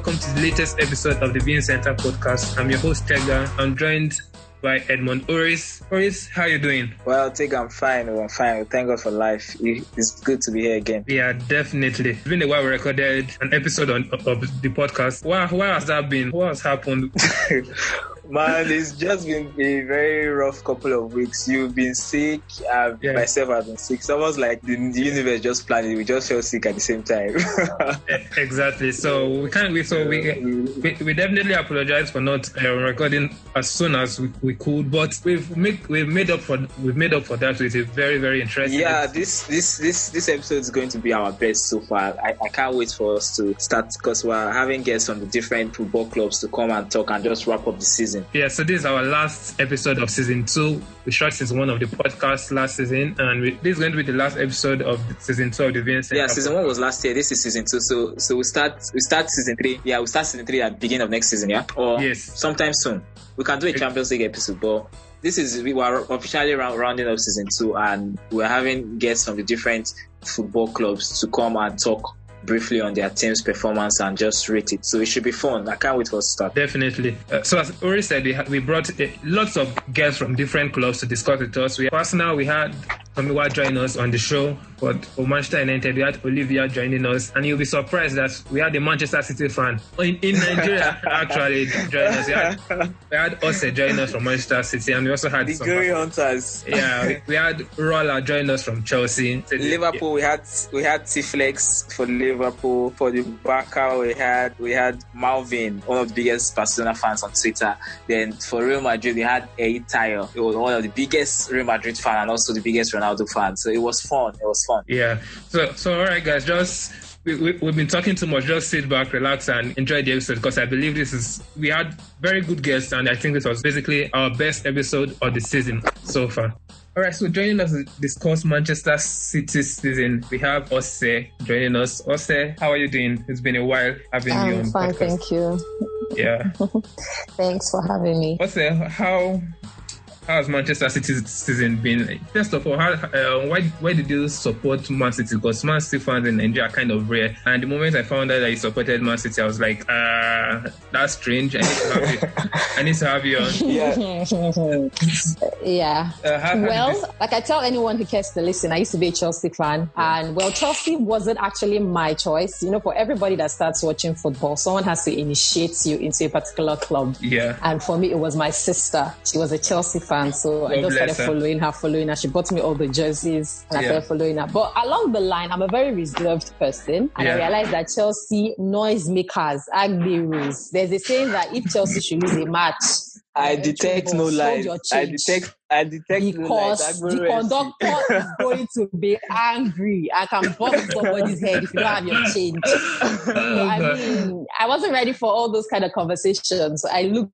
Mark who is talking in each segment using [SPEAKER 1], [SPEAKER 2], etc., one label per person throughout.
[SPEAKER 1] welcome to the latest episode of the Being Center podcast. I'm your host, Tega. I'm joined by Edmund. Oris, how are you doing?
[SPEAKER 2] Well, Tega, I'm fine. Thank God for life. It's good to be here again.
[SPEAKER 1] Yeah, definitely. It's been a while we recorded an episode of the podcast. Why has that been? What has happened?
[SPEAKER 2] Man, it's just been a very rough couple of weeks. You've been sick. Myself, I've been sick. It's almost like the universe just planned it. We just fell sick at the same time.
[SPEAKER 1] Exactly. So we can't wait. So we definitely apologize for not recording as soon as we could, but we've made up for that with a very, very interesting.
[SPEAKER 2] Yeah, this episode is going to be our best so far. I can't wait for us to start because we're having guests from the different football clubs to come and talk and just wrap up the season.
[SPEAKER 1] Yeah, so this is our last episode of season 2. We shot season 1 of the podcast last season, and this is going to be the last episode of season 2 of the VNC.
[SPEAKER 2] Yeah, season 1 was last year. This is season 2. So we start season 3. Yeah, we start season 3 at the beginning of next season. Yeah, or sometime soon. We can do a Champions League episode, but we were officially rounding up season 2, and we're having guests from the different football clubs to come and talk briefly on their team's performance and just rate it. So it should be fun. I can't wait for us to start.
[SPEAKER 1] Definitely. So as Oris said, we brought lots of guests from different clubs to discuss with us. We had Tomiwa join us on the show. For Manchester United, we had Olivia joining us, and you'll be surprised that we had a Manchester City fan in Nigeria actually join us. We had Oris join us from Manchester City, and we also had
[SPEAKER 2] the Glory Hunters.
[SPEAKER 1] Yeah, we had Rolla join us from Chelsea.
[SPEAKER 2] Liverpool, we had Teeflex for Liverpool. For the Barca, we had Marvin, one of the biggest Barcelona fans on Twitter. Then for Real Madrid, we had EyiTayo. He was one of the biggest Real Madrid fan and also the biggest Ronaldo fan. So it was fun.
[SPEAKER 1] Yeah. So all right, guys, we've been talking too much. Just sit back, relax, and enjoy the episode because I believe we had very good guests, and I think this was basically our best episode of the season so far. All right, so joining us to discuss Manchester City's season, we have Ose joining us. Ose, how are you doing? It's been a while having you on.
[SPEAKER 3] I'm fine,
[SPEAKER 1] podcast.
[SPEAKER 3] Thank you.
[SPEAKER 1] Yeah.
[SPEAKER 3] Thanks for having me.
[SPEAKER 1] Ose, how has Manchester City's season been? First of all, why did you support Man City? Because Man City fans in Nigeria are kind of rare. And the moment I found out that you supported Man City, I was like, that's strange. I need to have you on.
[SPEAKER 3] Yeah. Like I tell anyone who cares to listen, I used to be a Chelsea fan. Yeah. And Chelsea wasn't actually my choice. For everybody that starts watching football, someone has to initiate you into a particular club.
[SPEAKER 1] Yeah.
[SPEAKER 3] And for me, it was my sister. She was a Chelsea fan. So I just started following her. She bought me all the jerseys and I started following her. But along the line, I'm a very reserved person. And I realized that Chelsea noisemakers, agberos. There's a saying that if Chelsea should lose a match,
[SPEAKER 2] I detect no lies. I detect
[SPEAKER 3] because the conductor is going to be angry. I can bust somebody's head if you don't have your change. I wasn't ready for all those kind of conversations. I looked.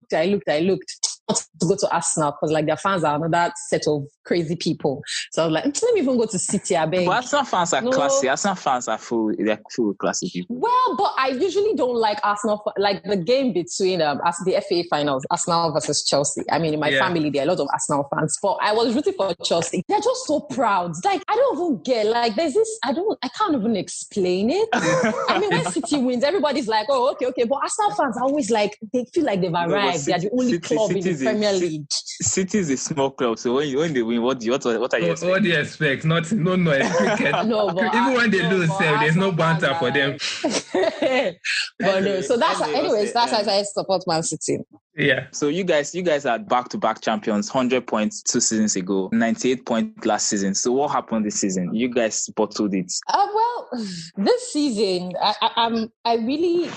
[SPEAKER 3] To go to Arsenal because their fans are another set of crazy people. So I was like, let me even go to City. I beg.
[SPEAKER 2] But Arsenal fans are classy. Arsenal fans are full. They're full classy people.
[SPEAKER 3] Well, but I usually don't like Arsenal. Like the game between the FA finals, Arsenal versus Chelsea. In my family, there are a lot of Arsenal fans. But I was rooting for Chelsea. They're just so proud. I don't even get. There's this. I can't even explain it. When City wins, everybody's like, oh, okay. But Arsenal fans are always they feel like they've arrived. They're the only club in the Premier League.
[SPEAKER 2] City is a small club, so when they win, what are you expecting?
[SPEAKER 1] What do you expect? No, it's cricket.
[SPEAKER 3] No, but
[SPEAKER 1] even when they lose, there's no banter for them.
[SPEAKER 3] But no, so that's how I support Man City.
[SPEAKER 1] Yeah.
[SPEAKER 2] So you guys are back-to-back champions, 100 points 2 seasons ago, 98 points last season. So what happened this season? You guys bottled it.
[SPEAKER 3] This season, I really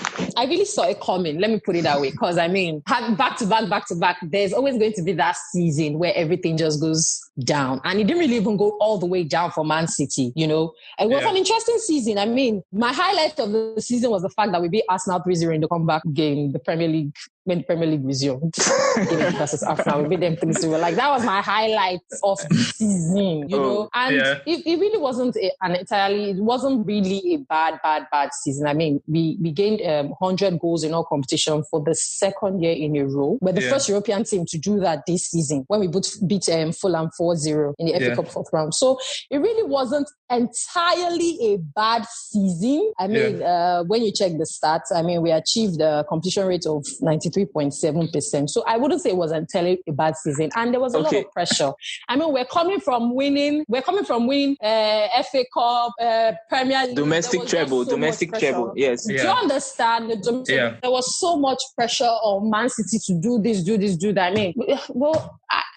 [SPEAKER 3] saw it coming. Let me put it that way. Because having back-to-back, there's always going to be that season where everything just goes down. And it didn't really even go all the way down for Man City, It was an interesting season. My highlight of the season was the fact that we beat Arsenal 3-0 in the comeback game, the Premier League when the Premier League resumed. Versus Arsenal, we beat them 3-0. Like, that was my highlight of the season, you know. And it really wasn't it wasn't really a bad season. I mean, we gained 100 goals in all competition for the second year in a row. We're the first European team to do that this season when we beat Fulham 4-0 in the FA Cup fourth round. So it really wasn't entirely a bad season. I mean, when you check the stats, I mean, we achieved a completion rate of 93.7%. So I wouldn't say it was entirely a bad season. And there was a lot of pressure. I mean, we're coming from winning FA Cup, Premier League.
[SPEAKER 2] Domestic treble. Yes.
[SPEAKER 3] Do you understand? There was so much pressure on Man City to do this, do that. I mean,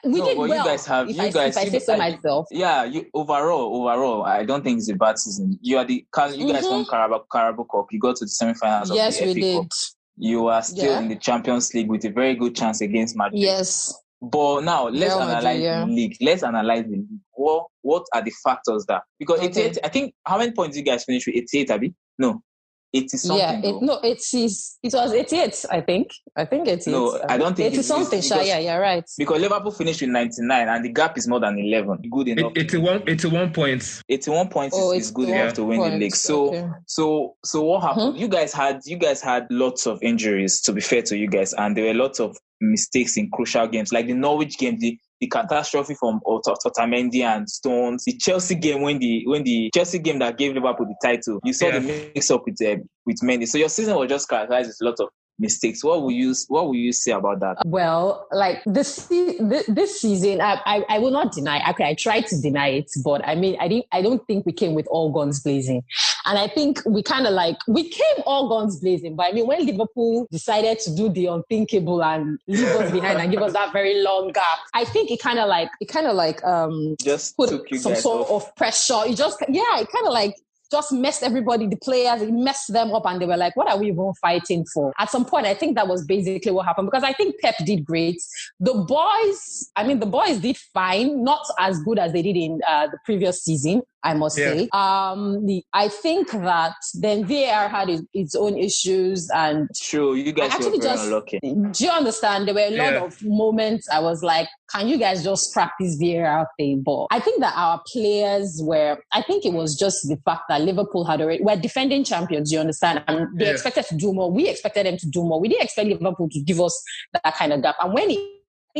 [SPEAKER 3] we did well. If I say so myself.
[SPEAKER 2] Yeah, overall, I don't think it's a bad season. You guys won Carabao Cup. You got to the semi-finals of the FA Cup. You are still in the Champions League with a very good chance against Madrid.
[SPEAKER 3] Yes.
[SPEAKER 2] But now let's analyze the league. Let's analyze the league. What are the factors there? Because 88, I think, how many points did you guys finish with? 88, Abi? No. 80 something.
[SPEAKER 3] Yeah, it was 88, I think. I think 88.
[SPEAKER 2] No, I don't think
[SPEAKER 3] 80 something. Yeah, you're right.
[SPEAKER 2] Because Liverpool finished with 99 and the gap is more than 11. Good enough.
[SPEAKER 1] 81 points.
[SPEAKER 2] 81 points is good enough to win the league. So what happened? You guys had lots of injuries, to be fair to you guys, and there were lots of mistakes in crucial games, like the Norwich game, the catastrophe from Otamendi and Stones, the Chelsea game when the Chelsea game that gave Liverpool the title. You saw the mix up with Mendy. So your season was just characterized with a lot of mistakes. What will you say about that?
[SPEAKER 3] Well, like this season, I will not deny. Okay, I tried to deny it, but I mean, I don't think we came with all guns blazing. And I think we came all guns blazing. But I mean, when Liverpool decided to do the unthinkable and leave us behind and give us that very long gap, I think it kind of like
[SPEAKER 2] just
[SPEAKER 3] put
[SPEAKER 2] took you
[SPEAKER 3] some
[SPEAKER 2] guys
[SPEAKER 3] sort
[SPEAKER 2] off.
[SPEAKER 3] of pressure. It kind of like just messed everybody, the players, it messed them up, and they were like, what are we even fighting for? At some point, I think that was basically what happened, because I think Pep did great. The boys did fine, not as good as they did in the previous season, I must say. I think that then VAR had its own issues, and
[SPEAKER 2] true, you guys were very unlucky.
[SPEAKER 3] Do you understand? There were a lot of moments I was like, can you guys just practice VAR thing? But I think that our players I think it was just the fact that Liverpool we're defending champions, you understand? And they expected to do more. We expected them to do more. We didn't expect Liverpool to give us that kind of gap. And when I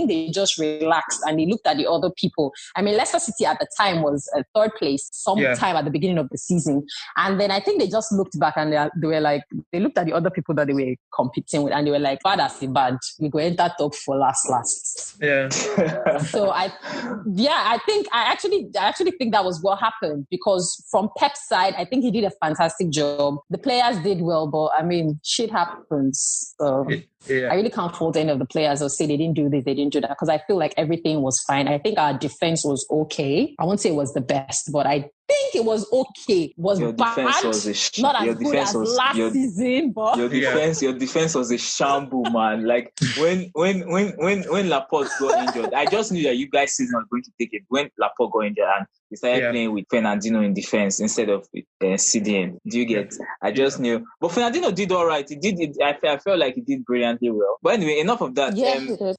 [SPEAKER 3] think they just relaxed and they looked at the other people. I mean, Leicester City at the time was third place sometime at the beginning of the season. And then I think they just looked back and they were like, they looked at the other people that they were competing with and they were like, bad as the bad. We go enter top for last.
[SPEAKER 1] Yeah.
[SPEAKER 3] So I actually think that was what happened, because from Pep's side, I think he did a fantastic job. The players did well, but I mean, shit happens. So I really can't fault any of the players or say they didn't do this, they didn't do that, because I feel like everything was fine. I think our defense was okay. I won't say it was the best, but I think it was okay. It was bad, not as good as last season. But
[SPEAKER 2] your defense was a shambles, man. Like when Laporte got injured, I just knew that you guys' season was going to take it. When Laporte got injured and we started playing with Fernandinho in defense instead of CDM. Do you get? I just knew. But Fernandinho did all right. He did it. I felt like he did brilliantly well. But anyway, enough of that.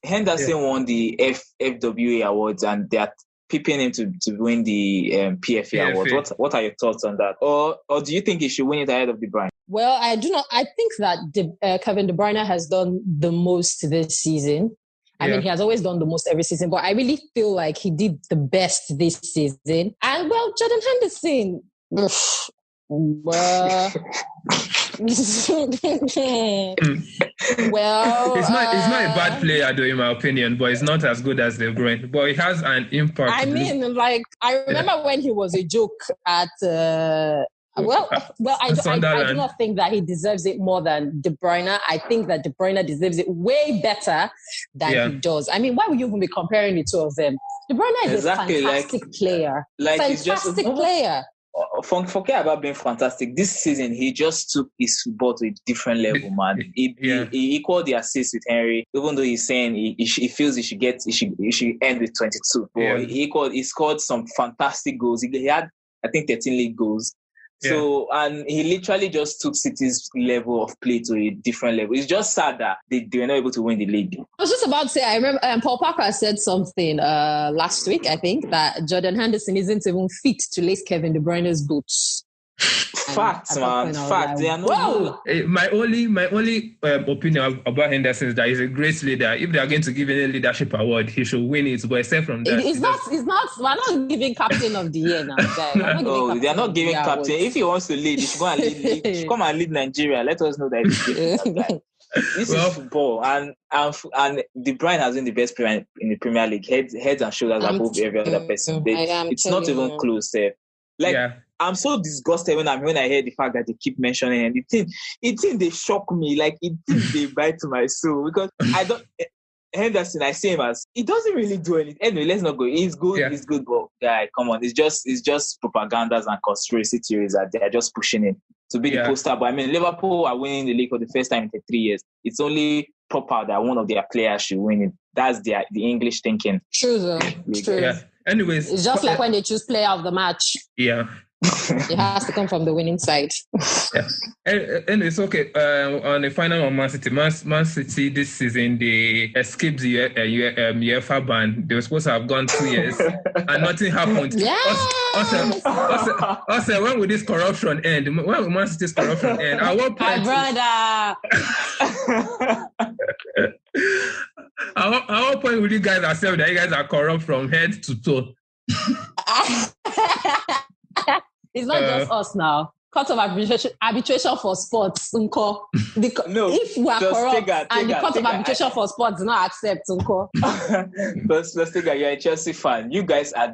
[SPEAKER 2] Henderson won the FWA awards, and they are pipping him to win the PFA award. What are your thoughts on that? Or do you think he should win it ahead of De Bruyne?
[SPEAKER 3] Well, I do not. I think that Kevin De Bruyne has done the most this season. I mean, he has always done the most every season, but I really feel like he did the best this season. And well, Jordan Henderson, well,
[SPEAKER 1] he's not a bad player, though, in my opinion, but he's not as good as De Bruyne. But he has an impact.
[SPEAKER 3] I mean, like, I remember when he was a joke at. I do not think that he deserves it more than De Bruyne. I think that De Bruyne deserves it way better than he does. I mean, why would you even be comparing the two of them? De Bruyne is a fantastic player. Fantastic player.
[SPEAKER 2] Forget about being fantastic. This season, he just took his football to a different level, man. He equaled the assist with Henry, even though he's saying he feels he should end with 22. But he scored some fantastic goals. He had, I think, 13 league goals. So, and he literally just took City's level of play to a different level. It's just sad that they were not able to win the league.
[SPEAKER 3] I was just about to say, I remember Paul Parker said something last week, I think, that Jordan Henderson isn't even fit to lace Kevin De Bruyne's boots.
[SPEAKER 2] Facts, man. Facts. They are not.
[SPEAKER 1] My only opinion about Henderson is that he's a great leader. If they are going to give any leadership award, he should win it. But except from that,
[SPEAKER 3] it's not. We're not giving captain of the year now.
[SPEAKER 2] They are not giving captain. If he wants to lead, he should go and lead. He should come and lead Nigeria. Let us know that this is football, and De Bruyne has been the best player in the Premier League, heads and shoulders above every other person. It's not even close there. I'm so disgusted when I hear the fact that they keep mentioning him. It thing they shock me. Like it they bite to my soul because I don't. Henderson, I see him as he doesn't really do anything. Anyway, let's not go. He's good. He's good, but guy, come on. It's just propagandas and conspiracy theories that they are just pushing him to be the poster. But I mean, Liverpool are winning the league for the first time in 3 years. It's only proper that one of their players should win it. That's the English thinking.
[SPEAKER 3] True, though. True.
[SPEAKER 1] Yeah. Anyways,
[SPEAKER 3] it's just like when they choose player of the match.
[SPEAKER 1] Yeah.
[SPEAKER 3] It has to come from the winning side.
[SPEAKER 1] And it's okay. On the final on Man City, Man City this season they escaped the UEFA ban. They were supposed to have gone 2 years and nothing happened. Also, when will this corruption end? When will Man City's corruption end? At what point?
[SPEAKER 3] My brother.
[SPEAKER 1] At what point will you guys accept that you guys are corrupt from head to toe?
[SPEAKER 3] It's not just us now. Court of arbitration for sports, Unko. If we are corrupt and the Court of arbitration for sports do not accept, Unko.
[SPEAKER 2] Let's Tega, you're a Chelsea fan. You guys are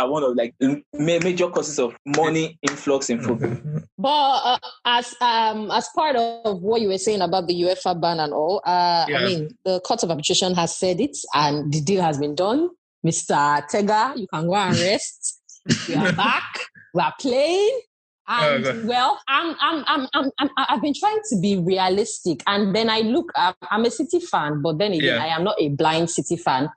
[SPEAKER 2] one of like the major causes of money influx in football.
[SPEAKER 3] But as part of what you were saying about the UEFA ban and all, I mean, the Court of arbitration has said it, and the deal has been done. Mr. Tega, you can go and rest. We are back. We are playing. And I've been trying to be realistic, and then I look. I'm a City fan, but then again, I am not a blind City fan.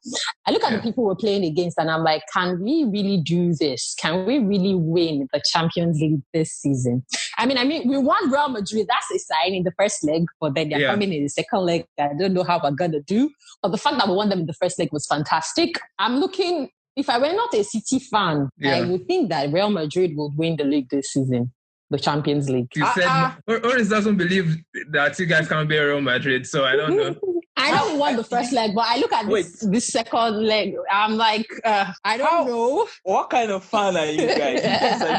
[SPEAKER 3] I look at the people we're playing against, and I'm like, can we really do this? Can we really win the Champions League this season? I mean, we won Real Madrid. That's a sign in the first leg, but then they're coming in the second leg. I don't know how we're gonna do, but the fact that we won them in the first leg was fantastic. I'm looking. If I were not a City fan, I would think that Real Madrid would win the league this season, the Champions League.
[SPEAKER 1] You said Oris doesn't believe that you guys can be Real Madrid, so I don't know.
[SPEAKER 3] I know we won the first leg, but I look at this second leg. I'm like, I don't know.
[SPEAKER 2] What kind of fan are you guys?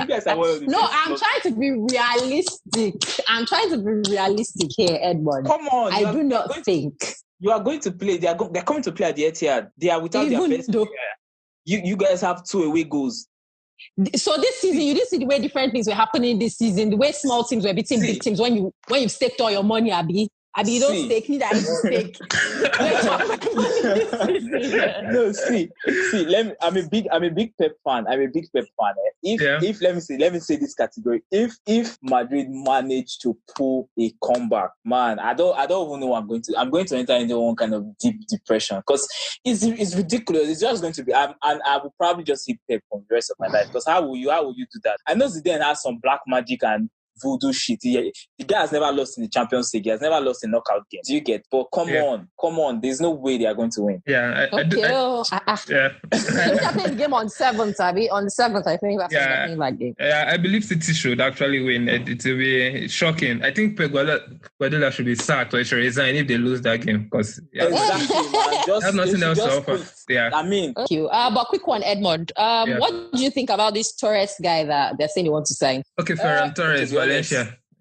[SPEAKER 2] You guys are one of the
[SPEAKER 3] I'm trying to be realistic. I'm trying to be realistic here, Edmund.
[SPEAKER 2] Come on.
[SPEAKER 3] I do not think.
[SPEAKER 2] You are going to play. They're coming to play at the Etihad. They are without their best player. You guys have 2 away goals.
[SPEAKER 3] So this season, you didn't see the way different things were happening this season. The way small teams were beating big teams when you've staked all your money, Abi. You don't stake, neither I stake.
[SPEAKER 2] No, see. I'm a big Pep fan. If let me say this category. If Madrid managed to pull a comeback, man, I don't even know what I'm going to enter into one kind of deep depression because it's ridiculous. It's just going to be, and I will probably just hit Pep for the rest of my life because how will you do that? I know Zidane has some black magic and voodoo shit. The guy has never lost in the Champions League. He has never lost in knockout games. Do you get? But come on. There's no way they are going to win.
[SPEAKER 1] Yeah.
[SPEAKER 3] They're playing the game on 7th, Abby. On the 7th, I think that's that game.
[SPEAKER 1] Yeah, I believe City should actually win. It will be shocking. I think Pep Guardiola should be sacked or should resign if they lose that game because
[SPEAKER 2] exactly, man.
[SPEAKER 1] There's nothing else to offer. Yeah.
[SPEAKER 2] I mean,
[SPEAKER 3] thank you. But quick one, Edmund. What do you think about this Torres guy that they're saying they want to sign?
[SPEAKER 1] Okay, Ferran Torres, Valencia.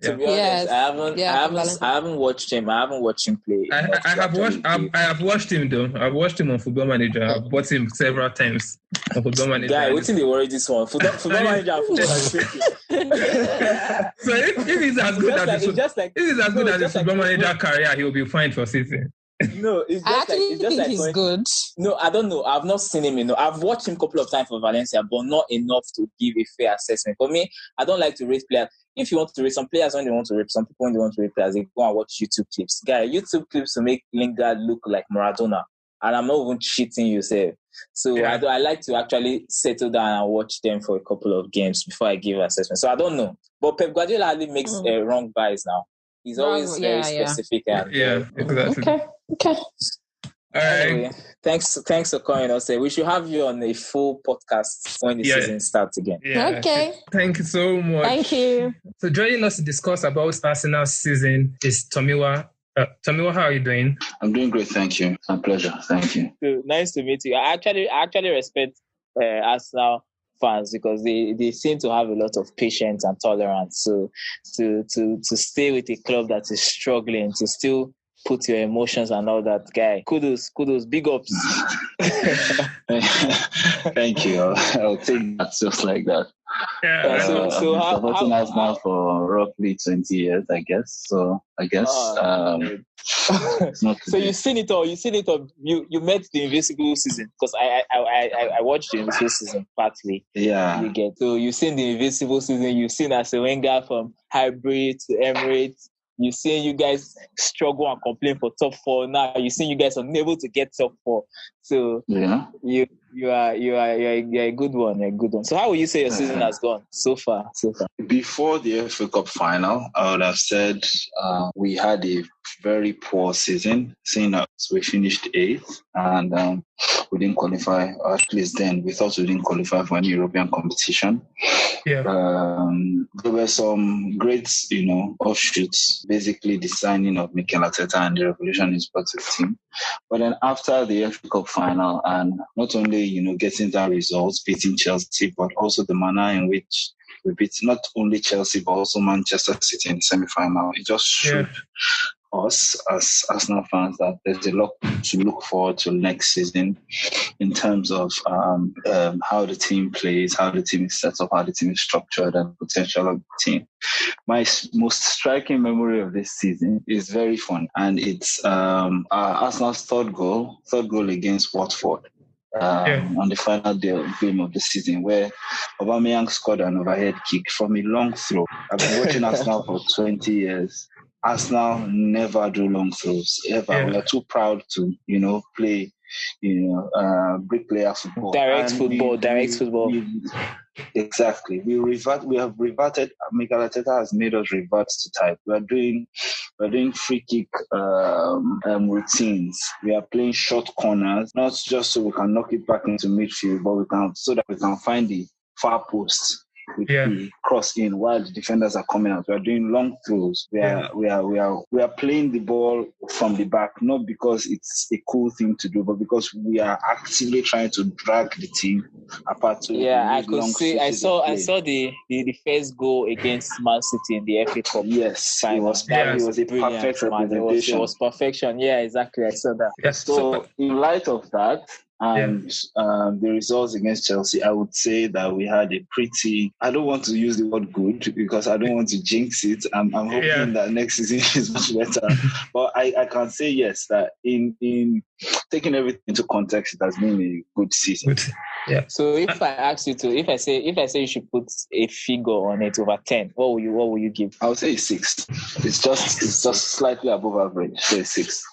[SPEAKER 2] To be honest, I haven't watched him. I haven't watched him play.
[SPEAKER 1] I have watched him though. I've watched him on Football Manager. I've bought him several times on Football Manager.
[SPEAKER 2] Guy, what's in the worry this one? Football Manager and Football Manager.
[SPEAKER 1] So if he's as good as his Football Manager career, he'll be fine for City.
[SPEAKER 2] No, it's just
[SPEAKER 3] he's good.
[SPEAKER 2] No, I don't know. I've not seen him. I've watched him a couple of times for Valencia, but not enough to give a fair assessment. For me, I don't like to rate players. If you want to rate some players when they want to rate, some people when they want to rate players, they go and watch YouTube clips. Guy, YouTube clips to make Lingard look like Maradona. And I'm not even cheating you, say. So I like to actually settle down and watch them for a couple of games before I give assessment. So I don't know. But Pep Guardiola hardly makes wrong buys now. He's always very specific. And,
[SPEAKER 1] exactly.
[SPEAKER 3] Okay.
[SPEAKER 1] All right.
[SPEAKER 2] Anyway, thanks for calling us. We should have you on a full podcast when the season starts again.
[SPEAKER 1] Yeah.
[SPEAKER 3] Okay.
[SPEAKER 1] Thank you so much.
[SPEAKER 3] Thank you.
[SPEAKER 1] So joining us to discuss about Arsenal's season is Tomiwa. Tomiwa, how are you doing?
[SPEAKER 4] I'm doing great, thank you. My pleasure, thank you.
[SPEAKER 2] So, nice to meet you. I actually respect Arsenal fans because they seem to have a lot of patience and tolerance. So to stay with a club that is struggling, to still put your emotions and all that, guy. Kudos, big ups.
[SPEAKER 4] Thank you. I'll take that just like that.
[SPEAKER 1] Yeah.
[SPEAKER 4] So supporting us now for roughly 20 years, I guess. So I guess it's not
[SPEAKER 2] so you've seen it all. You met the Invisible season because I watched the Invisible season partly.
[SPEAKER 4] Yeah.
[SPEAKER 2] So you've seen the Invisible season. You've seen Arsene Wenger from hybrid to Emirates. You've seen you guys struggle and complain for top 4. Now you've seen you guys unable to get top 4. So you're a good one. You're a good one. So how would you say your season has gone so far?
[SPEAKER 4] Before the FA Cup final, I would have said we had a very poor season, seeing that we finished 8th and we didn't qualify, or at least then we thought we didn't qualify for any European competition.
[SPEAKER 1] Yeah.
[SPEAKER 4] There were some great, offshoots, basically the signing of Mikel Arteta and the revolution is brought to the team. But then after the FA Cup final and not only, getting that results, beating Chelsea, but also the manner in which we beat not only Chelsea, but also Manchester City in the semi-final, it just showed us as Arsenal fans that there's a lot to look forward to next season in terms of how the team plays, how the team is set up, how the team is structured, and potential of the team. My most striking memory of this season is very fun, and it's Arsenal's third goal against Watford. On the final game of the season, where Aubameyang scored an overhead kick from a long throw. I've been watching Arsenal for 20 years. Arsenal never do long throws ever. Yeah. We are too proud to, play, bricklayer football.
[SPEAKER 2] Direct football.
[SPEAKER 4] Exactly. We have reverted. Mikel Arteta has made us revert to type. We are doing free kick routines. We are playing short corners, not just so we can knock it back into midfield, but so that we can find the far post with the cross in while the defenders are coming out. We are doing long throws. We are playing the ball from the back, not because it's a cool thing to do, but because we are actively trying to drag the team apart.
[SPEAKER 2] I could see. I saw the first goal against Man City in the FA Cup.
[SPEAKER 4] Yes, it was a perfect representation.
[SPEAKER 2] It was perfection. Yeah, exactly. I saw that.
[SPEAKER 4] Yeah. So in light of that, and the results against Chelsea, I would say that we had a pretty, I don't want to use the word good because I don't want to jinx it. I'm hoping that next season is much better. But I can say yes, that in taking everything into context, it has been a good season.
[SPEAKER 1] Yeah.
[SPEAKER 2] So if I ask you to, if I say you should put a figure on it over 10, what will you give?
[SPEAKER 4] I would say 6. It's just slightly above average. So 6.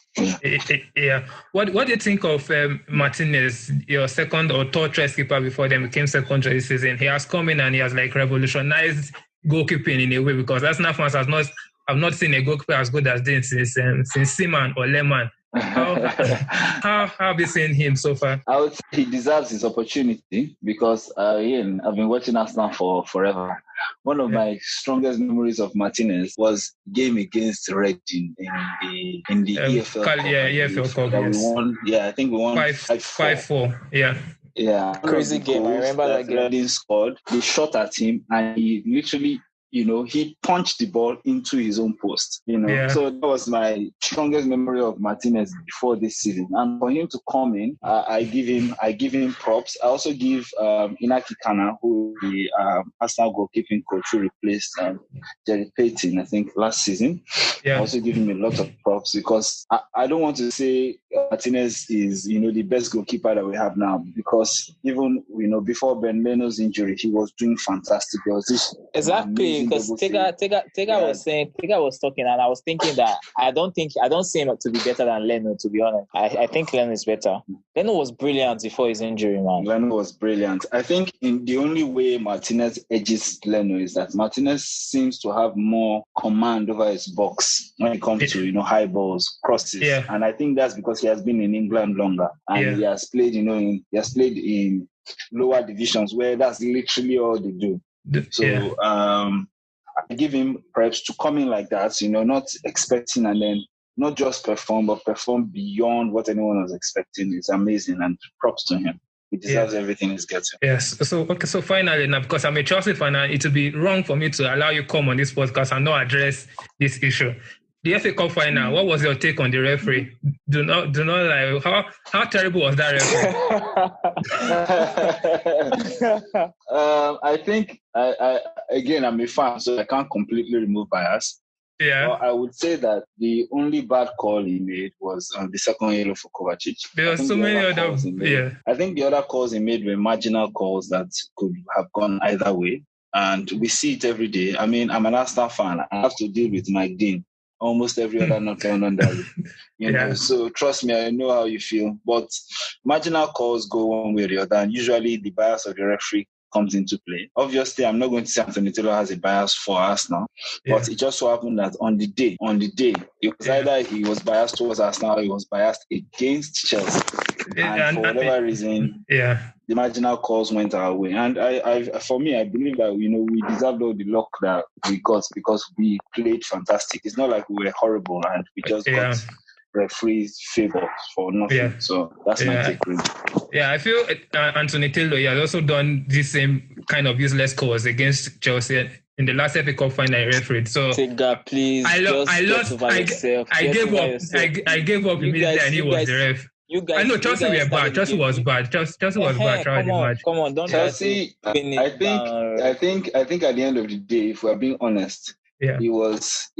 [SPEAKER 1] Yeah. What do you think of Martinez, your second or third choice keeper before then became second choice this season? He has come in and he has revolutionized goalkeeping in a way because Arsenal fans have not seen a goalkeeper as good as this since Seaman or Lehmann. How have you seen him so far?
[SPEAKER 4] I would say he deserves his opportunity because I've been watching Arsenal for forever. One of my strongest memories of Martinez was game against Reading in the EFL Cup.
[SPEAKER 1] EFL Cup.
[SPEAKER 4] That we won. Yeah, I think we won
[SPEAKER 1] 5-4. Yeah.
[SPEAKER 4] Yeah.
[SPEAKER 2] Crazy game. I remember that game.
[SPEAKER 4] Reading scored. They shot at him and he literally, he punched the ball into his own post, So that was my strongest memory of Martinez before this season. And for him to come in, I give him props. I also give Inaki Kana, who the Arsenal goalkeeping coach who replaced Jerry Payton, I think, last season. Yeah. I also give him a lot of props because I don't want to say Martinez is, the best goalkeeper that we have now because even, before Ben Leno's injury, he was doing fantastic. There was this
[SPEAKER 2] exactly. because Tega was talking, and I was thinking that I don't see him to be better than Leno, to be honest. I think Leno is better. Leno was brilliant before his injury, man.
[SPEAKER 4] Leno was brilliant. I think in the only way Martinez edges Leno is that Martinez seems to have more command over his box when it comes to, high balls, crosses.
[SPEAKER 1] Yeah.
[SPEAKER 4] And I think that's because he has been in England longer, and he has played, in lower divisions where that's literally all they do. So I give him perhaps to come in like that, not expecting and then not just perform, but perform beyond what anyone was expecting. It's amazing, and props to him. He deserves everything he's getting.
[SPEAKER 1] Yes. So finally, now, because I'm a Chelsea fan, it would be wrong for me to allow you come on this podcast and not address this issue. The FA Cup final, what was your take on the referee? Do not lie. How terrible was that
[SPEAKER 4] referee? I think, again, I'm a fan, so I can't completely remove bias.
[SPEAKER 1] Yeah.
[SPEAKER 4] But I would say that the only bad call he made was the second yellow for Kovacic.
[SPEAKER 1] There were so many other.
[SPEAKER 4] I think the other calls he made were marginal calls that could have gone either way. And we see it every day. I mean, I'm an Arsenal fan. I have to deal with Mike Dean almost every other North London derby. You know, so trust me, I know how you feel. But marginal calls go one way or the other, and usually the bias of the referee comes into play. Obviously, I'm not going to say Anthony Taylor has a bias for Arsenal, but it just so happened that on the day, it was either he was biased towards Arsenal or he was biased against Chelsea. And for whatever reason, the marginal calls went our way. And for me, I believe that, we deserved all the luck that we got because we played fantastic. It's not like we were horrible and we just got referees favor for nothing. So that's my take, really.
[SPEAKER 1] Yeah, I feel Anthony Taylor has also done the same kind of useless calls against Chelsea in the last FA Cup final I refereed. So
[SPEAKER 2] Tega, please, I
[SPEAKER 1] gave up immediately and he was the ref. I know Chelsea were bad. Chelsea was bad. Chelsea was bad throughout the match.
[SPEAKER 2] Come on, don't
[SPEAKER 4] Chelsea. I think at the end of the day, if we're being honest, it was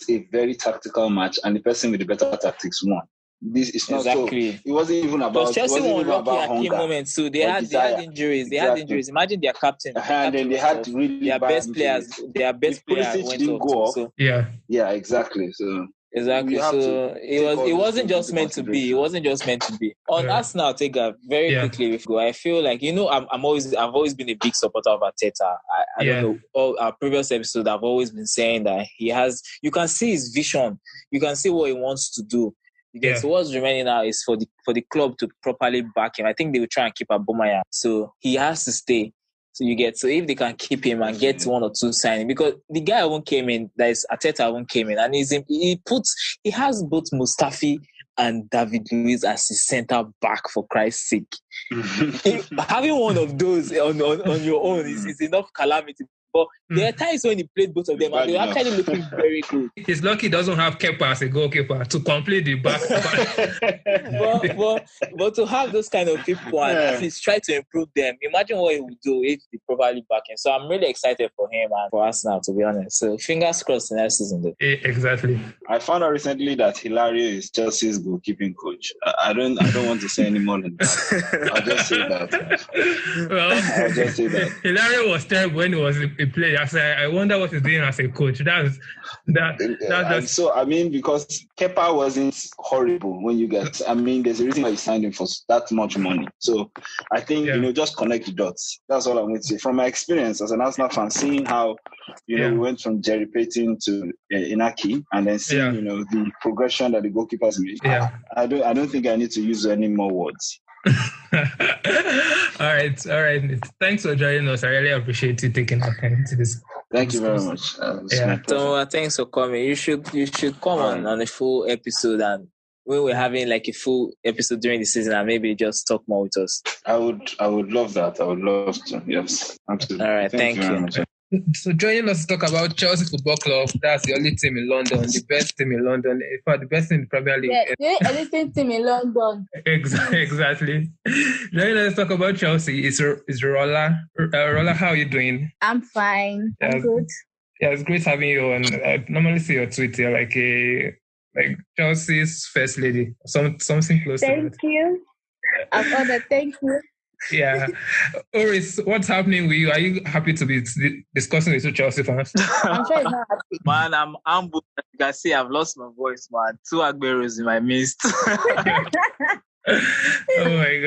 [SPEAKER 4] a very tactical match, and the person with the better tactics won. This is not
[SPEAKER 2] exactly.
[SPEAKER 4] So. It wasn't even about.
[SPEAKER 2] Chelsea were lucky at key moments too. They had injuries. They had injuries. Imagine their captain.
[SPEAKER 4] And then they had really
[SPEAKER 2] their best players. Their best players
[SPEAKER 4] didn't go off.
[SPEAKER 1] So.
[SPEAKER 4] Yeah, exactly. So.
[SPEAKER 2] Exactly. So it wasn't just meant to be. It wasn't just meant to be. On Arsenal, Tega, very quickly. I feel like I've always been a big supporter of Arteta. I don't know. All our previous episodes, I've always been saying that he has. You can see his vision. You can see what he wants to do. So what's remaining now is for the club to properly back him. I think they will try and keep Aubameyang. So he has to stay. So if they can keep him and get one or two signings, because the guy won't came in, that is Arteta won't came in, and he has both Mustafi and David Luiz as his centre back, for Christ's sake. Having one of those on your own is enough calamity. But there are times when he played both of them and they were actually looking very good.
[SPEAKER 1] He's lucky he doesn't have Kepa as a goalkeeper to complete the back.
[SPEAKER 2] but to have those kind of people and at least try to improve them, imagine what he would do if they properly back him. So I'm really excited for him and for Arsenal, to be honest. So fingers crossed next season. Though.
[SPEAKER 1] Exactly.
[SPEAKER 4] I found out recently that Hilario is Chelsea's goalkeeping coach. I don't want to say any more than that. I'll just say that.
[SPEAKER 1] Hilario was terrible when he was a player. I wonder what he's doing as a coach.
[SPEAKER 4] So, I mean, because Kepa wasn't horrible when you get, there's a reason why you signed him for that much money. So I think, just connect the dots. That's all I'm going to say. From my experience as an Arsenal fan, seeing how, we went from Jerry Payton to Inaki, and then seeing, the progression that the goalkeepers made. I don't think I need to use any more words.
[SPEAKER 1] All right. Thanks for joining us. I really appreciate you taking the time to this.
[SPEAKER 4] Thank you very much.
[SPEAKER 2] So thanks for coming. You should come on a full episode, and when we're having like a full episode during the season, and maybe just talk more with us.
[SPEAKER 4] I would love that. I would love to. Yes, absolutely.
[SPEAKER 2] All right. Thank you very much.
[SPEAKER 1] So joining us to talk about Chelsea Football Club, that's the only team in London, the best team in London, in fact, the best in the Premier League.
[SPEAKER 3] Yeah, the only team in London.
[SPEAKER 1] Exactly. Joining us to talk about Chelsea is Rola. Rola, how are you doing?
[SPEAKER 5] I'm fine. I'm good.
[SPEAKER 1] Yeah, it's great having you on. I normally see your tweet. You're like Chelsea's first lady, something close to that.
[SPEAKER 5] Thank you. I'm honored. Thank you.
[SPEAKER 1] Yeah. Oris, what's happening with you? Are you happy to be discussing with two Chelsea fans?
[SPEAKER 3] I'm sure he's not happy.
[SPEAKER 2] Man, I'm humbled. You can see I've lost my voice, man. 2 Agberos in my midst.
[SPEAKER 1] Oh my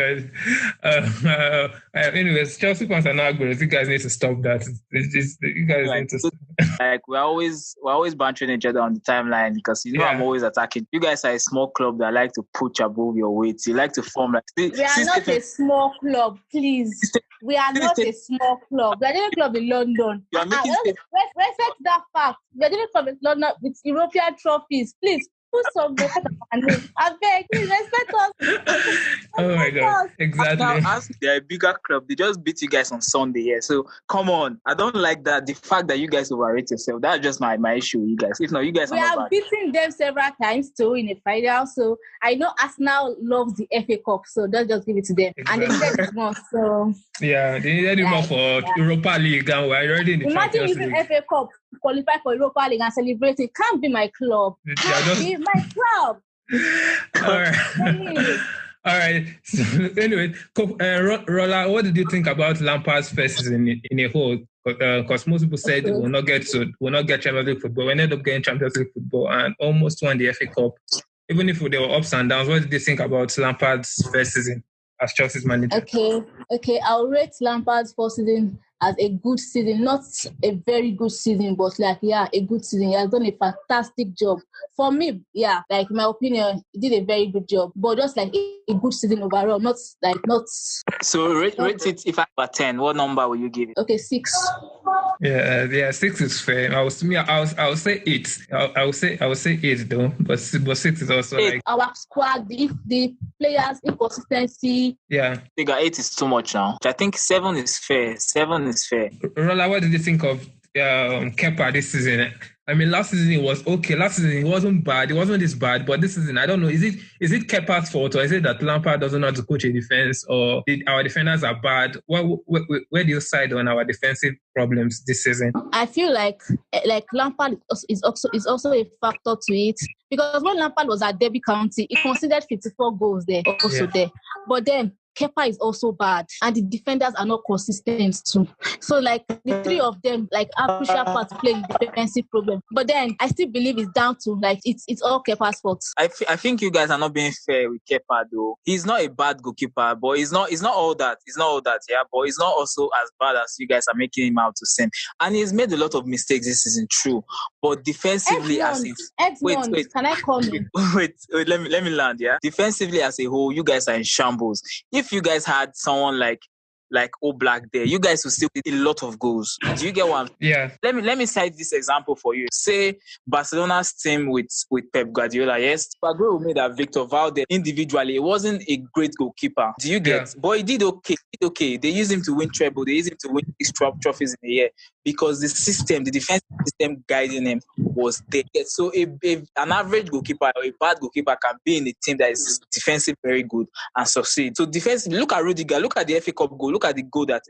[SPEAKER 1] God. Anyways, Chelsea fans are not good. You guys need to stop that. You guys need to stop.
[SPEAKER 2] Like we're always bantering each other on the timeline because I'm always attacking. You guys are a small club that like to push above your weight. You like to form like
[SPEAKER 5] we are not a small club, please. We are not a small club. We are a club in London. Respect that fact. We are a club in London with European trophies. Please. Put some respect on me. I beg, please respect us.
[SPEAKER 1] Oh my God, exactly.
[SPEAKER 2] As they're a bigger club, they just beat you guys on Sunday here. So come on, I don't like that. The fact that you guys overrate yourself, that's just my issue with you guys. If not, you guys are not bad.
[SPEAKER 5] We have beaten them several times too in a final. So I know Arsenal loves the FA Cup, so let's just give it to them. Exactly. And they needed it more. So
[SPEAKER 1] yeah, they needed it more for Europa League, and we're already in the Champions League.
[SPEAKER 5] Imagine using FA Cup qualify for Europa League and celebrate it. Can't be my club. Can't be my club.
[SPEAKER 1] All right. So anyway, Rola, what did you think about Lampard's first season in a whole? Because most people said we'll not get Champions League football. We ended up getting Champions League football and almost won the FA Cup. Even if there were ups and downs, what did you think about Lampard's first season as Chelsea's manager?
[SPEAKER 5] Okay. I'll rate Lampard's first season as a good season, not a very good season, but a good season. He has done a fantastic job. For me, in my opinion, he did a very good job, but just like a good season overall, not.
[SPEAKER 2] So rate it, if I were 10, what number will you give it?
[SPEAKER 5] Okay, 6.
[SPEAKER 1] Yeah, 6 is fair. I would say 8. I would say 8 though, but 6 is also 8.
[SPEAKER 5] Like our squad, the players' inconsistency.
[SPEAKER 1] Yeah,
[SPEAKER 2] Tega, 8 is too much now. I think 7 is fair. 7 is fair.
[SPEAKER 1] Rola, what did you think of Kepa this season? I mean, last season it was okay. Last season it wasn't bad. It wasn't this bad. But this season, I don't know. Is it Kepa's fault, or is it that Lampard doesn't know how to coach a defense, or our defenders are bad? Where do you side on our defensive problems this season?
[SPEAKER 5] I feel like Lampard is also a factor to it, because when Lampard was at Derby County, he considered 54 goals there, there. But then Kepa is also bad, and the defenders are not consistent too. So the three of them are crucial part to play the defensive problem. But then I still believe it's down to it's all Kepa's fault.
[SPEAKER 2] I think you guys are not being fair with Kepa though. He's not a bad goalkeeper, but he's not all that. He's not all that, yeah. But he's not also as bad as you guys are making him out to seem. And he's made a lot of mistakes this season, true. But defensively,
[SPEAKER 5] Edmund,
[SPEAKER 2] wait,
[SPEAKER 5] can I call you?
[SPEAKER 2] Wait, let me land, yeah. Defensively as a whole, you guys are in shambles. If you guys had someone like Oblak there, you guys will still get a lot of goals. Do you get what I'm saying?
[SPEAKER 1] Yeah.
[SPEAKER 2] Let me cite this example for you. Say Barcelona's team with Pep Guardiola, yes. I agree with me that Victor Valde individually, he wasn't a great goalkeeper. Do you get? Yeah. But he did okay. They used him to win treble. They used him to win 6 trophies in a year because the defense system guiding him was there. So an average goalkeeper or a bad goalkeeper can be in a team that is defensive very good and succeed. So defensively, look at Rudiger, look at the FA Cup goal, look at the goal that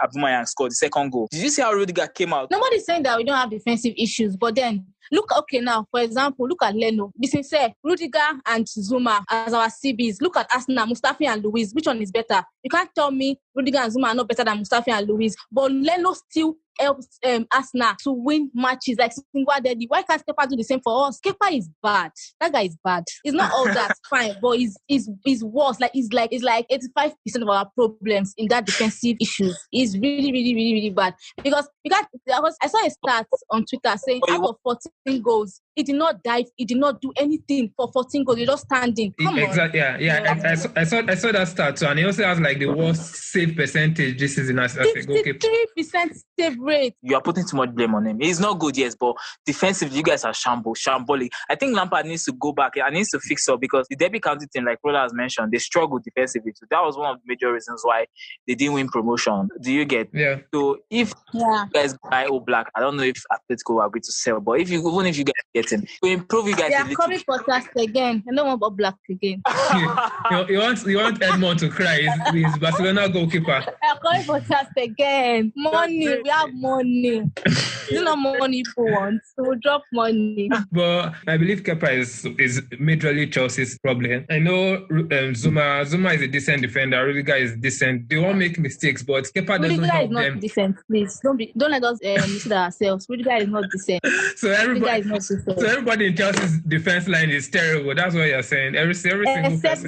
[SPEAKER 2] Aubameyang scored, the second goal. Did you see how Rudiger came out?
[SPEAKER 5] Nobody's saying that we don't have defensive issues, but then look, okay, now, for example, look at Leno. Be sincere, Rudiger and Zuma as our CBs. Look at Arsenal, Mustafi and Luiz. Which one is better? You can't tell me Rudiger and Zuma are not better than Mustafi and Luiz, but Leno still helps Arsenal to win matches like single-handedly. Why can't Kepa do the same for us? Kepa is bad. That guy is bad. He's not all that fine, but he's worse. It's like 85% of our problems in that defensive issues. He's really, really, really, really bad. Because I saw a stat on Twitter saying out of 14 goals, he did not dive. He did not do anything for 14 goals. He just standing. Come
[SPEAKER 1] exactly. On. Yeah. I saw that stat too, and he also has the worst save percentage this season as a goalkeeper.
[SPEAKER 5] 53% save rate.
[SPEAKER 2] You are putting too much blame on him. He's not good, yes, but defensively, you guys are shambolic. I think Lampard needs to go back and needs to fix up because the Derby County team, like Rola has mentioned, they struggled defensively. So that was one of the major reasons why they didn't win promotion. Do you get?
[SPEAKER 1] Yeah.
[SPEAKER 2] So if you guys buy Oblak, I don't know if Atletico will agree to sell, but even if you guys get him, to improve you guys a little.
[SPEAKER 5] They are coming for us again. I don't want Oblak again.
[SPEAKER 1] you want Edmund to cry. He's Barcelona goalkeeper.
[SPEAKER 5] They are coming for us again. Money. We have money. It's not money people want. So we'll drop money.
[SPEAKER 1] But I believe Kepa is majorly Chelsea's problem. I know Zuma is a decent defender. Rudiger is decent. They all make mistakes, but Kepa doesn't help them.
[SPEAKER 5] Rudiger is not decent, please. Don't let us mislead ourselves. Rudiger is not decent.
[SPEAKER 1] So everybody in Chelsea's defense line is terrible. That's what you're saying. Every single person.
[SPEAKER 5] Except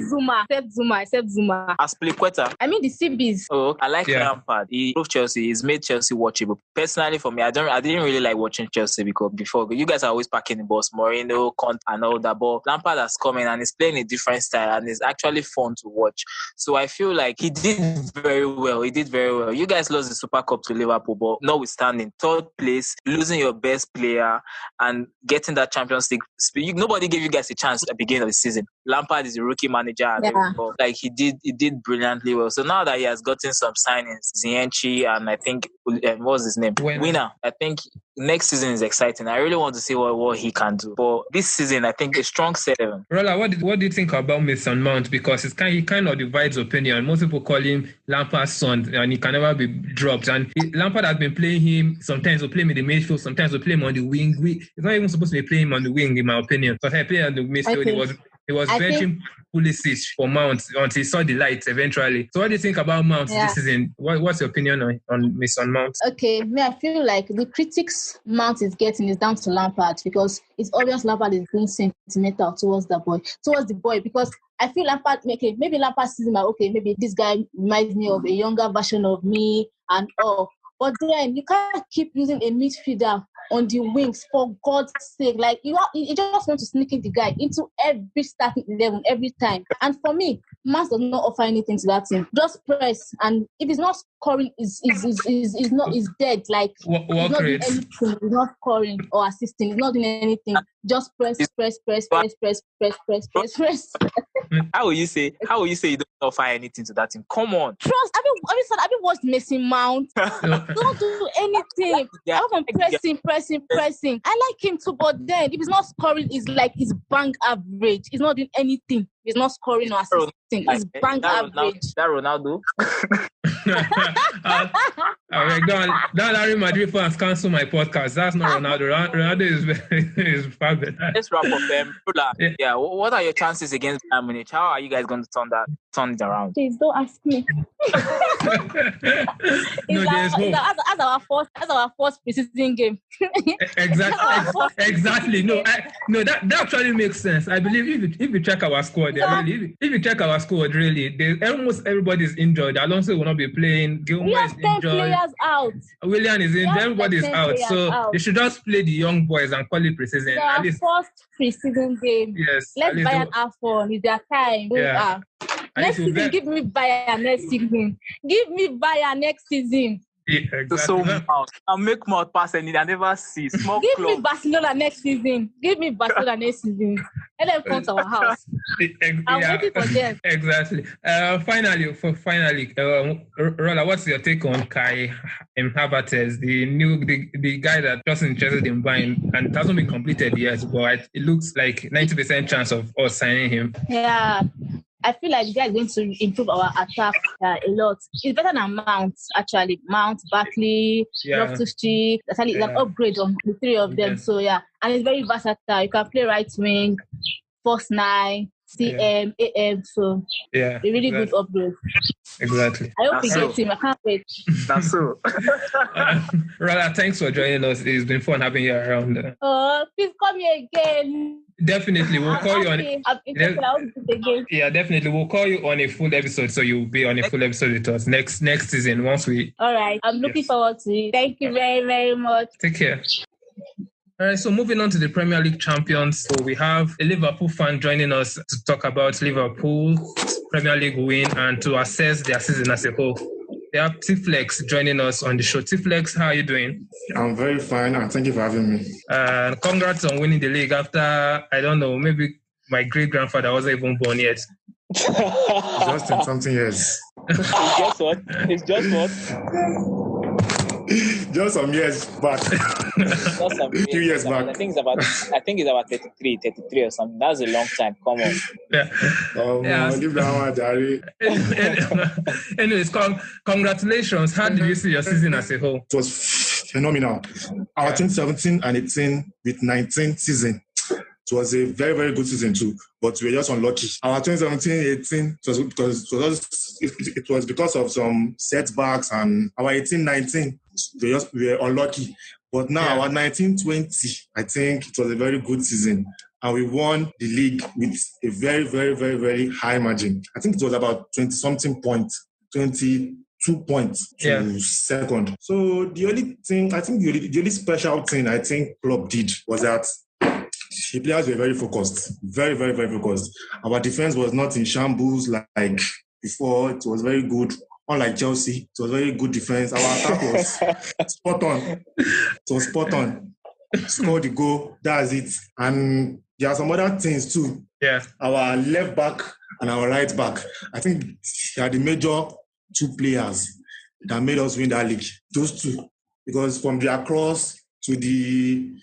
[SPEAKER 5] Zuma.
[SPEAKER 2] Aspilicueta.
[SPEAKER 5] I mean the CBs.
[SPEAKER 2] Oh, I like Lampard. He proved Chelsea. He's made Chelsea watchable. Personally, for me, I didn't really like watching Chelsea because before you guys are always packing the boss, Mourinho, Conte, and all that. But Lampard has come in and he's playing a different style and it's actually fun to watch. So I feel like he did very well. You guys lost the Super Cup to Liverpool, but notwithstanding, third place, losing your best player and getting that Champions League. Nobody gave you guys a chance at the beginning of the season. Lampard is a rookie manager and everything. Like he did brilliantly well. So now that he has gotten some signings, Zienchi and I think what's his name? Winner. I think next season is exciting. I really want to see what he can do. But this season, I think a strong 7.
[SPEAKER 1] Rolla, what do you think about Mason Mount? Because he kind of divides opinion. Most people call him Lampard's son and he can never be dropped. And Lampard has been playing him. Sometimes he'll play him in the midfield. Sometimes he'll play him on the wing. He's not even supposed to be playing him on the wing, in my opinion. But I play on the midfield. He was benching Pulisic for Mount until he saw the light eventually. So what do you think about Mount this season? What's your opinion on Mason Mount?
[SPEAKER 5] Okay, I feel like the critics Mount is getting is down to Lampard because it's obvious Lampard is being sentimental towards the boy because I feel Lampard, maybe Lampard sees him like, maybe this guy reminds me of a younger version of me and all. But then you can't keep using a midfielder on the wings for God's sake. Like you just want to sneak in the guy into every starting 11 every time. And for me, Mans does not offer anything to that team. Just press, and if he's not scoring, is dead. Like he's not doing anything. He's not scoring or assisting. He's not doing anything. Just press.
[SPEAKER 2] How will you say you don't offer anything to that team? Come on.
[SPEAKER 5] Trust. Have you watched Mason Mount? Don't do anything. I'm pressing. I like him too, but then if he's not scoring, he's bang average. He's not doing anything. He's not scoring or assisting. He's bang average.
[SPEAKER 2] That Ronaldo.
[SPEAKER 1] All right, don't Real Madrid fans cancel my podcast. That's not Ronaldo. Ronaldo is far better.
[SPEAKER 2] Let's wrap up. Yeah, what are your chances against Bayern Munich? How are you guys going to turn it around?
[SPEAKER 5] Please don't ask me. That's our first preseason game.
[SPEAKER 1] Exactly. No, that actually makes sense. I believe if you check our squad, almost everybody is injured. Alonso will not be playing. Gilmore is injured.
[SPEAKER 5] Players out.
[SPEAKER 1] Willian is injured. Everybody is out. So they should just play the young boys and call it preseason.
[SPEAKER 5] At least first preseason game.
[SPEAKER 1] Yes.
[SPEAKER 5] Let's Bayern have fun. It's their time.
[SPEAKER 1] Yeah.
[SPEAKER 5] Next season, give me Bayern next season. Give me Bayern next season.
[SPEAKER 1] Yeah, exactly.
[SPEAKER 2] So I'll make more pass and I never see small.
[SPEAKER 5] Give me Barcelona next season. Let them come to our house. I'm waiting for them.
[SPEAKER 1] Exactly. Finally, Rolla, what's your take on Kai Havertz, the guy that just interested in buying and it hasn't been completed yet, but it looks like 90% chance of us signing him.
[SPEAKER 5] Yeah. I feel like the guy is going to improve our attack a lot. It's better than Mount, actually. Mount, Barkley, Loftus-Cheek. It's an upgrade on the three of them. So, and it's very versatile. You can play right wing, first 9, CM, AM. So, a really good upgrade.
[SPEAKER 1] Exactly.
[SPEAKER 5] I hope he gets him. I can't wait.
[SPEAKER 2] That's so.
[SPEAKER 1] Rada, thanks for joining us. It's been fun having you around.
[SPEAKER 5] Please come here again.
[SPEAKER 1] Definitely, we'll call you on. Definitely, we'll call you on a full episode, so you'll be on a full episode with us next season once we.
[SPEAKER 5] All right, I'm looking forward to it. Thank you very, very much.
[SPEAKER 1] Take care. All right, so moving on to the Premier League champions. So we have a Liverpool fan joining us to talk about Liverpool's Premier League win and to assess their season as a whole. They have Teeflex joining us on the show. Teeflex, how are you doing?
[SPEAKER 6] I'm very fine, and thank you for having me.
[SPEAKER 1] Congrats on winning the league after, I don't know, maybe my great-grandfather wasn't even born yet.
[SPEAKER 6] Just in something years.
[SPEAKER 2] It's just what?
[SPEAKER 6] Just some years back.
[SPEAKER 2] Just some
[SPEAKER 6] 2 years back.
[SPEAKER 2] I think it's about 33 or something. That's a long time. Come on.
[SPEAKER 6] Give that one, Jerry.
[SPEAKER 1] Anyways, congratulations. How did you see your season as a whole?
[SPEAKER 6] It was phenomenal. Our 2017 and 18 with 19 season. It was a very, very good season too, but we were just unlucky. Our 2017-18, it was because of some setbacks, and our 18-19, we were unlucky. But now our 19-20, I think it was a very good season. And we won the league with a very, very, very, very high margin. I think it was about 20-something points, 22 points to second. So the only thing, I think the only special thing I think club did was that the players were very focused, very, very, very focused. Our defense was not in shambles like before. It was very good. Unlike Chelsea, it was very good defense. Our attack was spot on. It was spot on. Scored the goal, that's it. And there are some other things too.
[SPEAKER 1] Yeah.
[SPEAKER 6] Our left back and our right back, I think they are the major two players that made us win that league. Those two. Because from the cross to the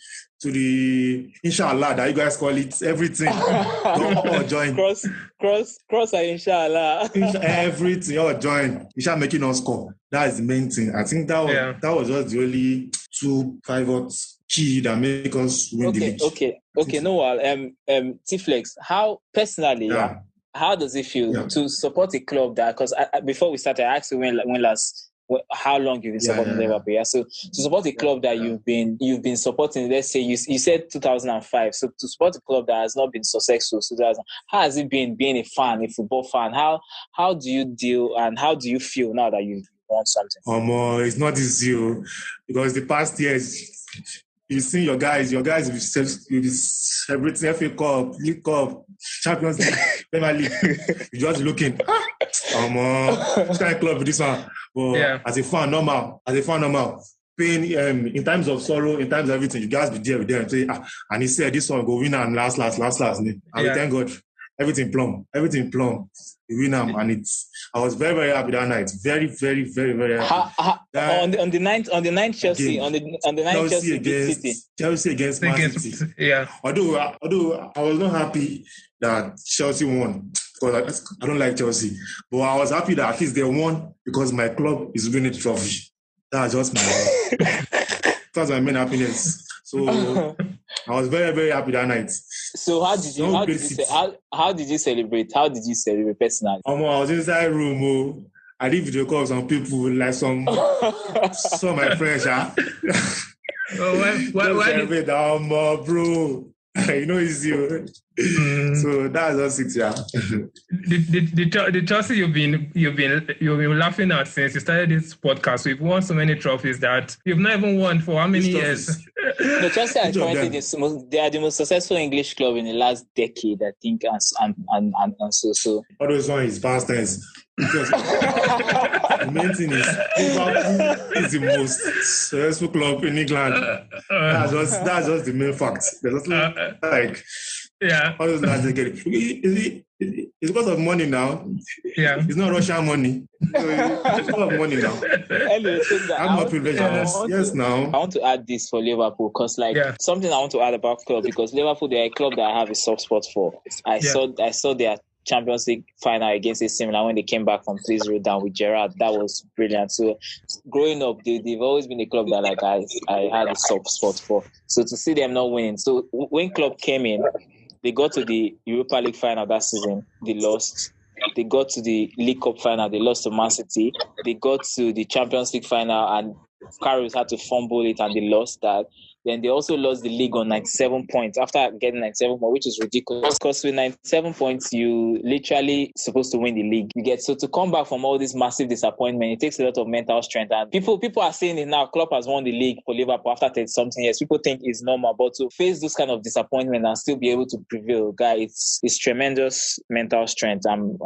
[SPEAKER 6] inshallah that you guys call it, everything all join.
[SPEAKER 2] Cross and inshallah.
[SPEAKER 6] Everything all join. Inshallah making us score. That is the main thing. I think that was just the only two pivots key that make us win the league.
[SPEAKER 2] Okay. Noel, Teeflex, how personally, how does it feel to support a club that? Because before we started, I asked you when last. How long you've been supporting Liverpool? Yeah. So to support a club that you've been supporting, let's say you said 2005. So to support a club that has not been successful, how has it been being a football fan? How do you deal and how do you feel now that you've won something?
[SPEAKER 6] It's not easy because the past years you've seen your guys will be celebrating FA Cup, League Cup, Champions League, Premier League. You're just looking, which kind of club is this one? But as a fan, normal. Pain in times of sorrow, in times of everything, you guys be there with them and say, and he said this one go win and last. And we thank God, everything plumb. We win them, and I was very, very happy that night. Very, very, very, very happy.
[SPEAKER 2] On the ninth Chelsea, on the ninth Chelsea against City.
[SPEAKER 6] Chelsea against Man City.
[SPEAKER 1] Yeah.
[SPEAKER 6] Although I was not happy that Chelsea won because I don't like Chelsea, but I was happy that at least they won because my club is winning the trophy. That's just that's my main happiness. So I was very, very happy that night.
[SPEAKER 2] So how did you celebrate? How did you celebrate personally?
[SPEAKER 6] I was inside room. I did video calls on people like some of my friends. Why bro? You know it's you. So that's just it,
[SPEAKER 1] The Chelsea you've been laughing at since you started this podcast. We've won so many trophies that you've not even won for how many years?
[SPEAKER 2] No, Chelsea are currently they are the most successful English club in the last decade, I think, and so.
[SPEAKER 6] All those ones is past tense. Because the main thing is Liverpool is the most successful club in England. That's just the main fact. There's all those lads they get it. It's because of money now.
[SPEAKER 1] Yeah.
[SPEAKER 6] It's not Russian money. So it's because of money now.
[SPEAKER 2] Anyway,
[SPEAKER 6] I'm not privileged. Yes, now.
[SPEAKER 2] I want to add this for Liverpool because something I want to add about club because Liverpool, they're a club that I have a soft spot for. I saw their Champions League final against AC Milan when they came back from 3-0 down with Gerrard. That was brilliant. So growing up, they've always been a club that I had a soft spot for. So to see them not winning. So when club came in, they got to the Europa League final that season. They lost. They got to the League Cup final. They lost to Man City. They got to the Champions League final and Karius had to fumble it and they lost that. Then they also lost the league on 97 points after getting 97 points, which is ridiculous. Because with 97 points, you literally supposed to win the league. You get so to come back from all this massive disappointment, it takes a lot of mental strength. And people are saying it now. Klopp has won the league for Liverpool after 30-something years. People think it's normal, but to face this kind of disappointment and still be able to prevail, guy, it's tremendous mental strength. I'm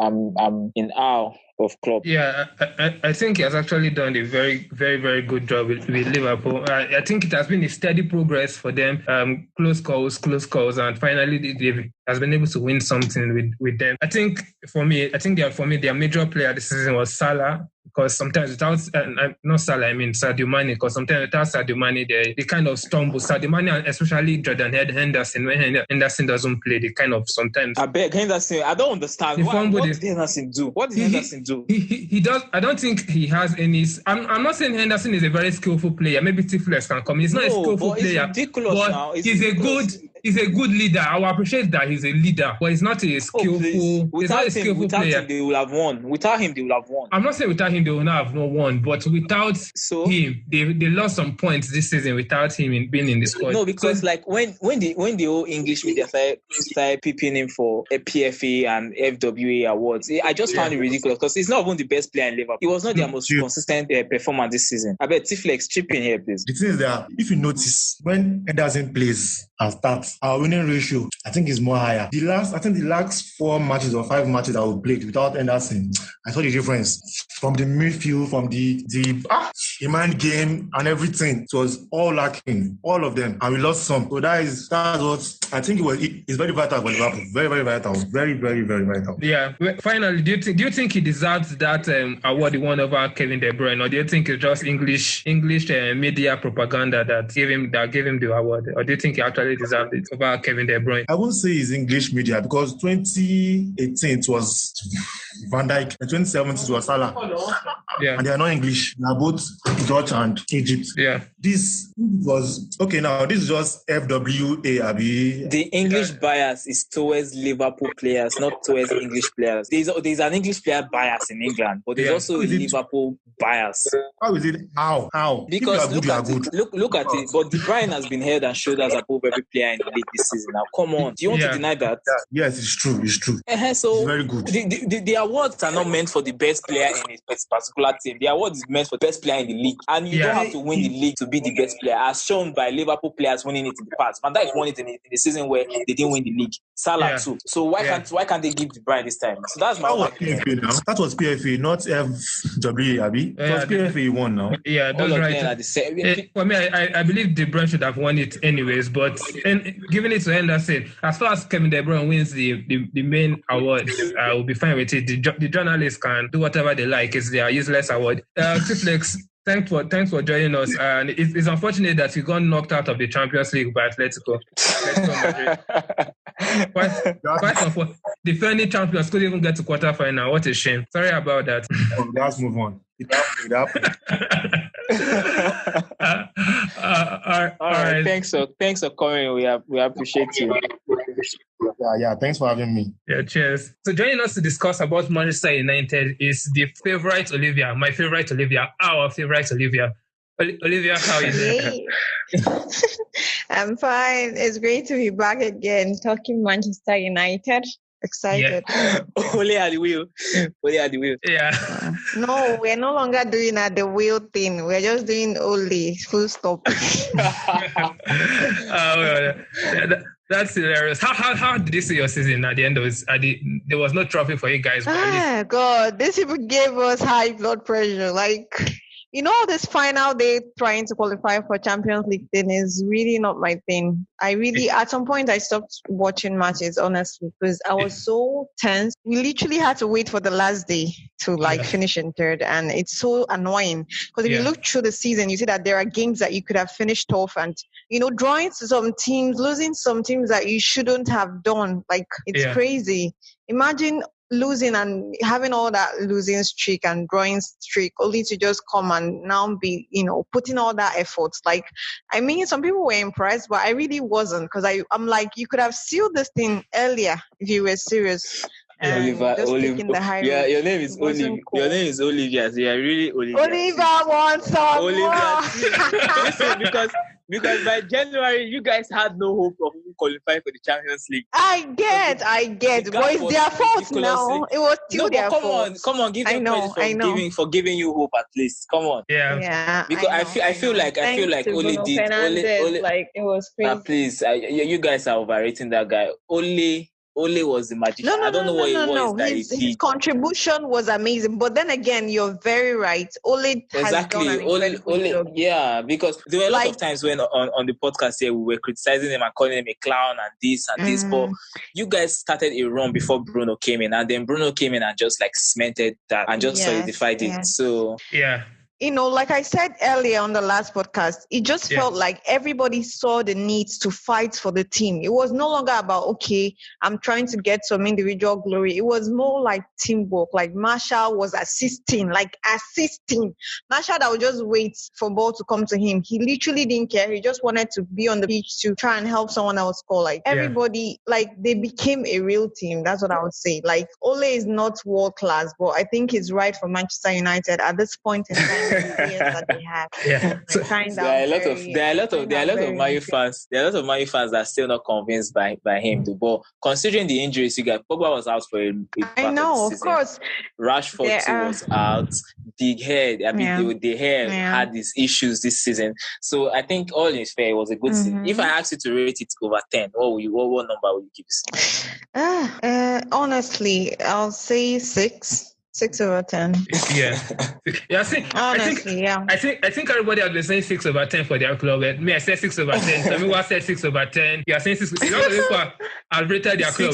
[SPEAKER 2] in awe of Klopp.
[SPEAKER 1] Yeah, I think he has actually done a very, very, very good job with Liverpool. I think it has been a steady progress for them. Close calls, and finally they has been able to win something with them. I think for me, their major player this season was Salah. because sometimes without not Salah, I mean Sadio Mane, because sometimes without Sadio Mane, they kind of stumble. Sadio Mane, and especially Jordan Henderson, when Henderson doesn't play, they kind of sometimes.
[SPEAKER 2] I beg Henderson. I don't understand. What did Henderson do? What did Henderson do?
[SPEAKER 1] He does. I don't think he has any. I'm not saying Henderson is a very skillful player. Maybe Teeflex can come. He's not a skillful player.
[SPEAKER 2] It's ridiculous
[SPEAKER 1] but
[SPEAKER 2] now.
[SPEAKER 1] He's a good leader. I will appreciate that he's a leader, but he's not a skillful. Without him,
[SPEAKER 2] they will have won. Without him, they will have won.
[SPEAKER 1] I'm not saying without him they will not have won, but without him, they lost some points this season without him being in the squad.
[SPEAKER 2] No, because like when the whole English media started peeping him for a PFA and FWA awards, I just found it ridiculous because he's not even the best player in Liverpool. He was not their most consistent performer this season. I bet Teeflex chip in here, please.
[SPEAKER 6] The thing is that if you notice, when Henderson plays and starts, our winning ratio, I think, is more higher. The last 4 matches or 5 matches that we played without Henderson, I saw the difference from the midfield, from the mind game and everything. It was all lacking, all of them, and we lost some. So that's what I think it's very vital for Liverpool. Very, very vital. Very, very, very vital.
[SPEAKER 1] Yeah. Finally, do you think he deserves that award he won over Kevin De Bruyne, or do you think it's just English media propaganda that gave him the award, or do you think he actually deserved it over Kevin De Bruyne?
[SPEAKER 6] I won't say it's English media because 2018 it was Van Dijk and 2017 it was Salah.
[SPEAKER 1] Yeah.
[SPEAKER 6] And they are not English. They are both Dutch and Egypt.
[SPEAKER 1] Yeah.
[SPEAKER 6] This was okay. Now this is just FWA. Abi.
[SPEAKER 2] The English bias is towards Liverpool players, not towards English players. There's an English player bias in England, but there's also a Liverpool bias.
[SPEAKER 6] How is it? How?
[SPEAKER 2] Because look at it. But De Bruyne has been head and shoulders above every player in the league this season. Now, come on. Do you want to deny that?
[SPEAKER 6] Yes, it's true. So
[SPEAKER 2] it's
[SPEAKER 6] very good.
[SPEAKER 2] The awards are not meant for the best player in a particular team. The award is meant for the best player in the league, and you don't have to win the league to be the best player, as shown by Liverpool players winning it in the past. Van Dijk won it in the season where they didn't win the league. Salah too. So why can't they give De Bruyne this time? So that's my
[SPEAKER 6] PFA now. That was PFA, not FWA, Abi. It was PFA won now.
[SPEAKER 1] Yeah, that's right. For me, I believe De Bruyne should have won it anyways, but giving it to Henderson, as far as Kevin De Bruyne wins the main award, I will be fine with it. The journalists can do whatever they like. It's their useless award. Teeflex, thanks for joining us. And it's unfortunate that you got knocked out of the Champions League by Atletico Madrid. Quite unfortunate. Defending champions couldn't even get to quarterfinal. What a shame. Sorry about that.
[SPEAKER 6] Let's move on. It happened.
[SPEAKER 2] All right. Thanks for coming. We appreciate you.
[SPEAKER 6] Yeah. Thanks for having me.
[SPEAKER 1] Yeah, cheers. So joining us to discuss about Manchester United is the favorite Olivia, my favorite Olivia, our favorite Olivia. Olivia, how are you doing?
[SPEAKER 7] I'm fine. It's great to be back again talking Manchester United. Excited.
[SPEAKER 2] Yeah. Only at the wheel.
[SPEAKER 1] Yeah.
[SPEAKER 7] No, we're no longer doing at the wheel thing. We're just doing only full stop.
[SPEAKER 1] That's hilarious. How did you see your season at the end of it? There was no trophy for you guys.
[SPEAKER 7] God, these people gave us high blood pressure. Like, this final day trying to qualify for Champions League thing is really not my thing. At some point, I stopped watching matches, honestly, because I was so tense. We literally had to wait for the last day to finish in third. And it's so annoying because if you look through the season, you see that there are games that you could have finished off and, drawing to some teams, losing some teams that you shouldn't have done. Like, it's crazy. Imagine losing and having all that losing streak and drawing streak only to just come and now be, putting all that effort. Like, some people were impressed, but I really wasn't because I'm like, you could have sealed this thing earlier if you were serious.
[SPEAKER 2] Olivia. Yeah, your name is Olivia. Cool. Your name is Olivia. So you're really Olivia.
[SPEAKER 7] Olivia wants some
[SPEAKER 2] Listen, because by January you guys had no hope of even qualifying for the Champions League.
[SPEAKER 7] I get. But it's their fault now. It was still their fault.
[SPEAKER 2] Come on, give them credit for giving you hope at least. Come on.
[SPEAKER 7] Yeah.
[SPEAKER 2] Because I feel like Oli did.
[SPEAKER 7] Like it was crazy.
[SPEAKER 2] Please, you guys are overrating that guy. Oli Ole was the magician. I don't know what it was that he did.
[SPEAKER 7] His contribution was amazing. But then again, you're very right. Ole has done an incredible job.
[SPEAKER 2] Yeah, because there were a lot of times when on the podcast here we were criticizing him and calling him a clown and this and this. But you guys started a run before Bruno came in, and then Bruno came in and just like cemented that and just solidified it. So
[SPEAKER 1] yeah.
[SPEAKER 7] You know, like I said earlier on the last podcast, it just felt like everybody saw the need to fight for the team. It was no longer about, okay, I'm trying to get some individual glory. It was more like teamwork. Like Marshall was assisting. Marshall that would just wait for ball to come to him. He literally didn't care. He just wanted to be on the pitch to try and help someone else score. Like everybody, like they became a real team. That's what I would say. Like Ole is not world class, but I think he's right for Manchester United at this point in time. That they have.
[SPEAKER 1] So,
[SPEAKER 2] there are a lot of Man U fans. There are a lot of Man U fans that are still not convinced by him. But considering the injuries, you got Pogba was out for a
[SPEAKER 7] I know, of course.
[SPEAKER 2] Rashford too was out. Big head. I mean, the hair had these issues this season. So I think all is fair. It was a good season. If I asked you to rate it over 10, what number would you give it?
[SPEAKER 7] Honestly, I'll say 6. 6 over 10.
[SPEAKER 1] Yeah. I think everybody has been saying 6 over 10 for their club. Me, I said 6 over 10. Tomiwa said 6 over 10. You are saying 6. You know, I've rated their club.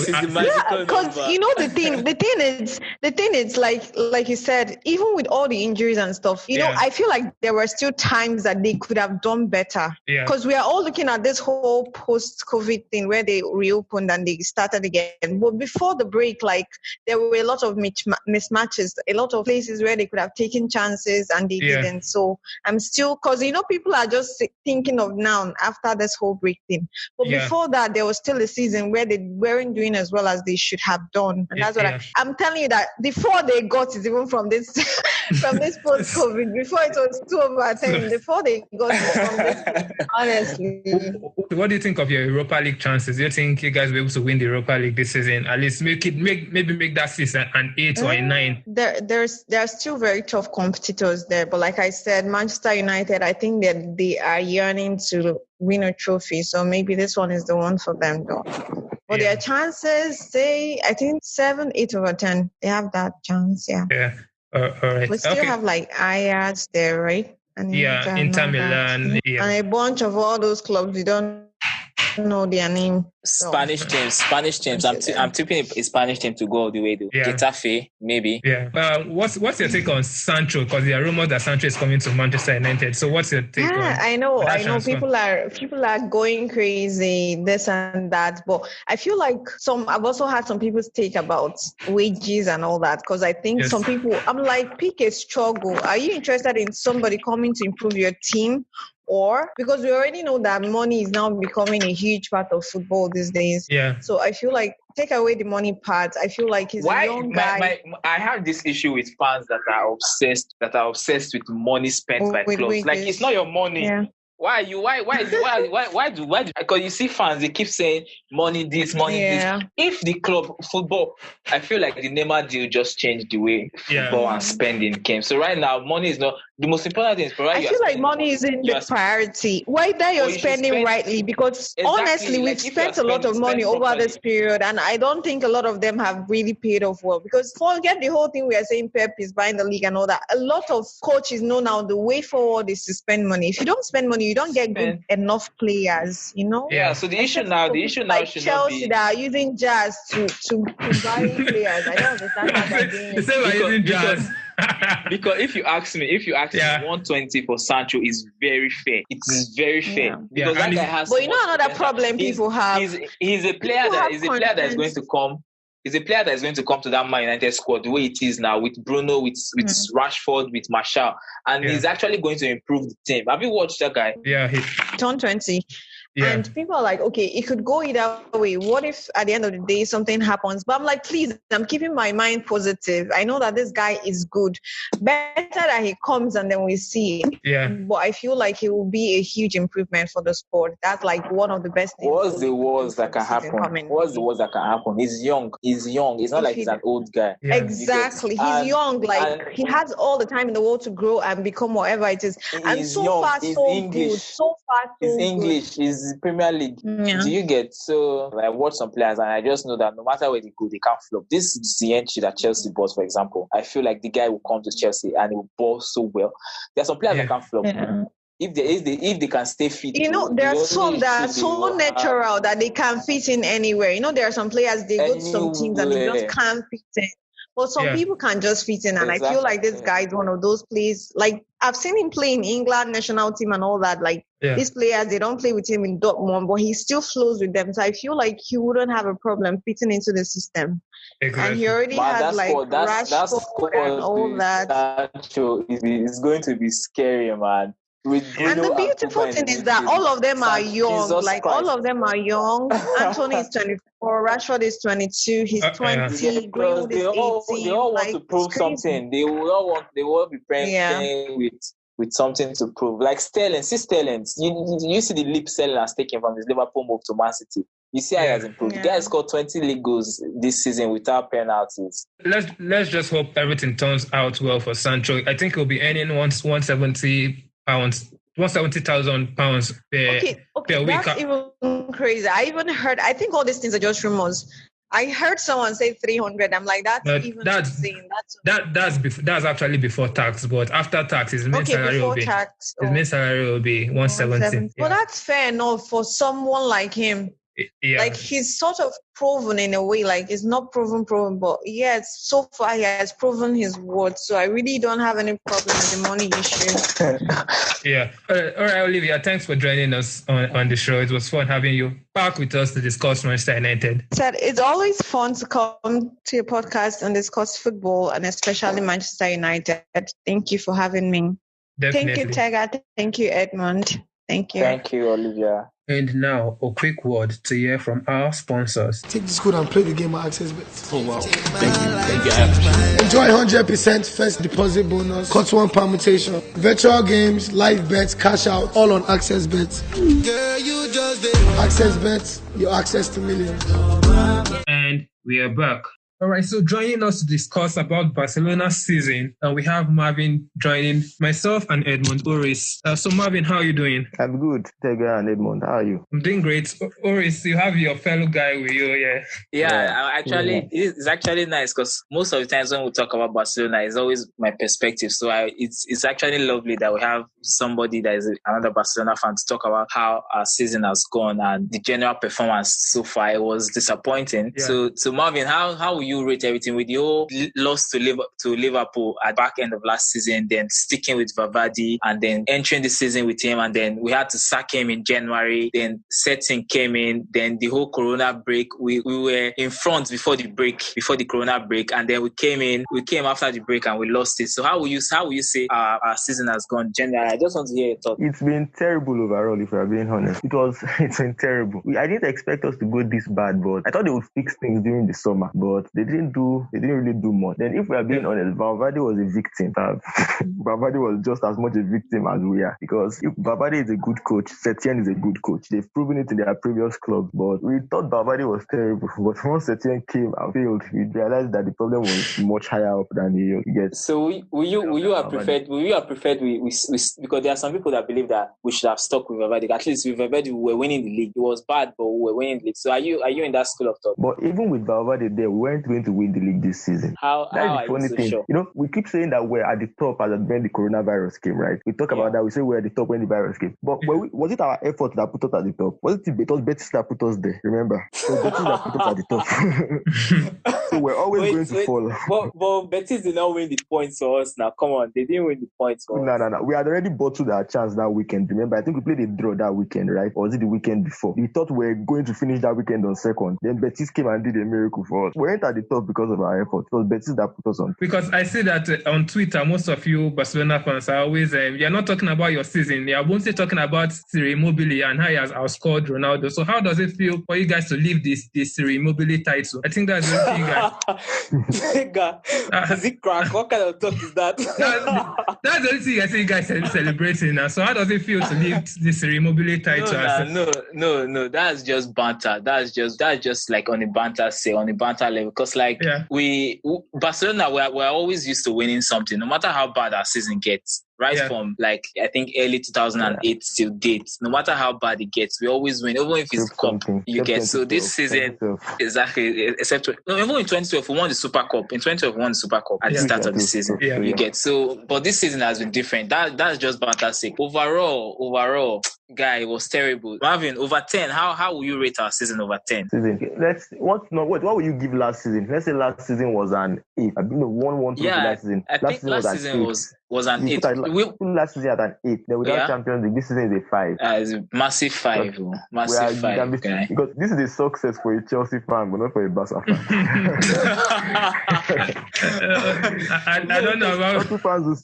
[SPEAKER 7] Because you know the thing is like you said, even with all the injuries and stuff, you know, I feel like there were still times that they could have done better. Because we are all looking at this whole post-COVID thing where they reopened and they started again. But before the break, like there were a lot of mismatches. A lot of places where they could have taken chances and they didn't. So I'm still, because you know, people are just thinking of now after this whole break thing. But before that, there was still a season where they weren't doing as well as they should have done. And that's what I'm telling you, that before they got it, even from this post-COVID, before it was 2 over 10, before they got it from this, honestly.
[SPEAKER 1] What do you think of your Europa League chances? Do you think you guys will be able to win the Europa League this season? At least make that season an 8 or a 9?
[SPEAKER 7] There are still very tough competitors there, but like I said, Manchester United, I think that they are yearning to win a trophy, so maybe this one is the one for them though. But their chances, say, I think 7, 8 over 10, they have that chance. All right. We still have like Ajax there, right? And
[SPEAKER 1] Inter Milan,
[SPEAKER 7] and a bunch of all those clubs we don't know their name.
[SPEAKER 2] Spanish teams. I'm tipping a Spanish team to go all the way though. Getafe, maybe.
[SPEAKER 1] What's your take on Sancho? Because there are rumors that Sancho is coming to Manchester United. So what's your take on?
[SPEAKER 7] I know. People are going crazy, this and that. But I feel like I've also had some people's take about wages and all that. Because I think some people, I'm like, pick a struggle. Are you interested in somebody coming to improve your team? Or because we already know that money is now becoming a huge part of football these days. So I feel like take away the money part. I feel like he's a young guy.
[SPEAKER 2] I have this issue with fans that are obsessed with money spent by clubs. Like it's not your money. Why do? Because you see fans, they keep saying money this, money this. If the club football, I feel like the Neymar deal just changed the way football and spending came. So right now, money is not the most important thing. I
[SPEAKER 7] feel like money isn't the priority. Whether you're spending rightly, because honestly, we've spent a lot of money over this period, and I don't think a lot of them have really paid off well. Because forget the whole thing we are saying, Pep is buying the league and all that. A lot of coaches know now the way forward is to spend money. If you don't spend money, you don't get good enough players, you know?
[SPEAKER 2] So the issue now
[SPEAKER 7] like
[SPEAKER 2] should
[SPEAKER 7] Chelsea that are using Jazz to buy players. I don't understand how they're doing it.
[SPEAKER 1] Using Jazz.
[SPEAKER 2] Because if you ask me, 120 for Sancho is very fair. It is very fair. Because that guy has.
[SPEAKER 7] But you know another problem people have.
[SPEAKER 2] He's a player that is going to come. He's a player that is going to come to that Man United squad the way it is now, with Bruno, with Rashford, with Marshall, and he's actually going to improve the team. Have you watched that guy?
[SPEAKER 1] He
[SPEAKER 7] turned 20. And people are like, okay, it could go either way. What if at the end of the day something happens? But I'm like, please, I'm keeping my mind positive. I know that this guy is good. Better that he comes and then we see. But I feel like it will be a huge improvement for the sport. That's like one of the best things.
[SPEAKER 2] What's the worst that can happen? He's young. He's not like he's an old guy.
[SPEAKER 7] Exactly. He's young. Like he has all the time in the world to grow and become whatever it is. And so far, so good. So far, so
[SPEAKER 2] good. He's English. the Premier League. Yeah. Do you get? So I watch some players and I just know that no matter where they go, they can't flop. This is the entry that Chelsea bought, for example. I feel like the guy will come to Chelsea and he will ball so well. There are some players that can't flop. Yeah. If they can stay fit.
[SPEAKER 7] There are some that are so natural that they can fit in anywhere. There are some players, they go to some teams and they just can't fit in. But some people can just fit in, and I feel like this guy is one of those players. Like, I've seen him play in England national team and all that. Like, these players, they don't play with him in Dortmund, but he still flows with them. So I feel like he wouldn't have a problem fitting into the system. Exactly. And he already had Rashford and all that.
[SPEAKER 2] It's going to be scary, man.
[SPEAKER 7] And the beautiful thing is that all of them are young. All of them are young. Anthony is 24, Rashford is 22, he's 20, Greenwood is 18.
[SPEAKER 2] They all want to prove something. They will be playing with something to prove. Like Sterling, you see the leap Sterling has taken from his Liverpool move to Man City. You see how he has improved. The guy scored 20 league goals this season without penalties.
[SPEAKER 1] Let's just hope everything turns out well for Sancho. I think he'll be earning £170,000 per week.
[SPEAKER 7] That's even crazy. I even heard, I think all these things are just rumors. I heard someone say 300. I'm like, that's insane.
[SPEAKER 1] That's actually before tax, but after tax, his main salary will be 170.
[SPEAKER 7] Well, that's fair enough for someone like him. Yeah. Like, he's sort of proven in a way, like it's not proven, but so far he has proven his worth. So I really don't have any problem with the money issue.
[SPEAKER 1] Yeah. All right, Olivia, thanks for joining us on the show. It was fun having you back with us to discuss Manchester United.
[SPEAKER 7] It's always fun to come to your podcast and discuss football, and especially Manchester United. Thank you for having me.
[SPEAKER 1] Definitely.
[SPEAKER 7] Thank you, Tega. Thank you, Edmund. Thank you.
[SPEAKER 2] Thank you, Olivia.
[SPEAKER 1] And now, a quick word to hear from our sponsors.
[SPEAKER 8] Take this code and play the game at Access Bet. Oh, wow. Thank you. Enjoy 100% first deposit bonus, cut one permutation, virtual games, live bets, cash out, all on Access Bet. Access Bet, your access to millions.
[SPEAKER 1] And we are back. All right, so joining us to discuss about Barcelona's season, we have Marvin joining myself and Edmund. Oris. So Marvin, how are you doing?
[SPEAKER 9] I'm good. Tega and Edmund, how are you?
[SPEAKER 1] I'm doing great. Oris, you have your fellow guy with you,
[SPEAKER 2] It's actually nice because most of the times when we talk about Barcelona, it's always my perspective. So it's actually lovely that we have somebody that is another Barcelona fan to talk about how our season has gone and the general performance so far. It was disappointing. Yeah. So Marvin, how will you rate everything with the whole loss to Liverpool at the back end of last season, then sticking with Valverde and then entering the season with him, and then we had to sack him in January, then Setting came in, then the whole Corona break, we were in front before the Corona break, and then we came after the break and we lost it. So how will you say our season has gone generally? I just want to hear your thoughts.
[SPEAKER 9] It's been terrible overall, if we're being honest. It's been terrible. I didn't expect us to go this bad, but I thought they would fix things during the summer, but they didn't really do much. Then if we are being honest, Valverde was a victim. Valverde was just as much a victim as we are, because if Valverde is a good coach, Setien is a good coach. They've proven it in their previous club, but we thought Valverde was terrible. But once Setien came and failed, we realized that the problem was much higher up than he gets.
[SPEAKER 2] So will you have preferred because there are some people that believe that we should have stuck with Valverde. At least with Valverde, we were winning the league. It was bad, but we were winning the league. So are you in that school of thought?
[SPEAKER 9] But even with Valverde there, we weren't going to win the league this season.
[SPEAKER 2] That's the funny thing.
[SPEAKER 9] Sure? We keep saying that we're at the top as when the coronavirus came, right? We talk about that. We say we're at the top when the virus came. But was it our effort that put us at the top? Was it Betis that put us there? Remember? So Betis that put us at the top. So we're always going to fall.
[SPEAKER 2] But Betis did not win the points for us now. Come on. They didn't win the points for us.
[SPEAKER 9] No. We had already bottled our chance that weekend. Remember? I think we played a draw that weekend, right? Or was it the weekend before? We thought we were going to finish that weekend on second. Then Betis came and did a miracle for us. We weren't at the top because of our effort. It was Betis that put us on.
[SPEAKER 1] Because I see that on Twitter, most of you Barcelona fans are always, you're not talking about your season. You're mostly talking about Ciro Immobile and how he has outscored Ronaldo. So how does it feel for you guys to leave this Ciro Immobile title? I think that's the thing,
[SPEAKER 2] guys. Is it crack? What kind of talk is that?
[SPEAKER 1] That's the only thing I see you guys celebrating now. So how does it feel to leave this Ciro Immobile title?
[SPEAKER 2] No. That's just banter. That's just like on a banter level. Because Barcelona, we're always used to winning something. No matter how bad our season gets, right from like I think early 2008 till date. No matter how bad it gets, we always win, even if it's cup. You get so this season exactly. Except even in 2012 we won the Super Cup. In 2012 we won the Super Cup at the start of the season. You get so, but this season has been different. That's just banter's sake. Overall, guy, it was terrible. Marvin, over 10. How will you rate our season over 10?
[SPEAKER 9] What will you give last season? Let's say last season was an 8. I mean, 1-1 last season.
[SPEAKER 2] I think last season was an 8.
[SPEAKER 9] Last season at an 8. Then without Champions League, this season is a 5.
[SPEAKER 2] It's a massive 5. Massive 5, guy.
[SPEAKER 9] Because this is a success for a Chelsea fan, but not for a Barca fan.
[SPEAKER 1] I don't know about
[SPEAKER 9] Chelsea fans will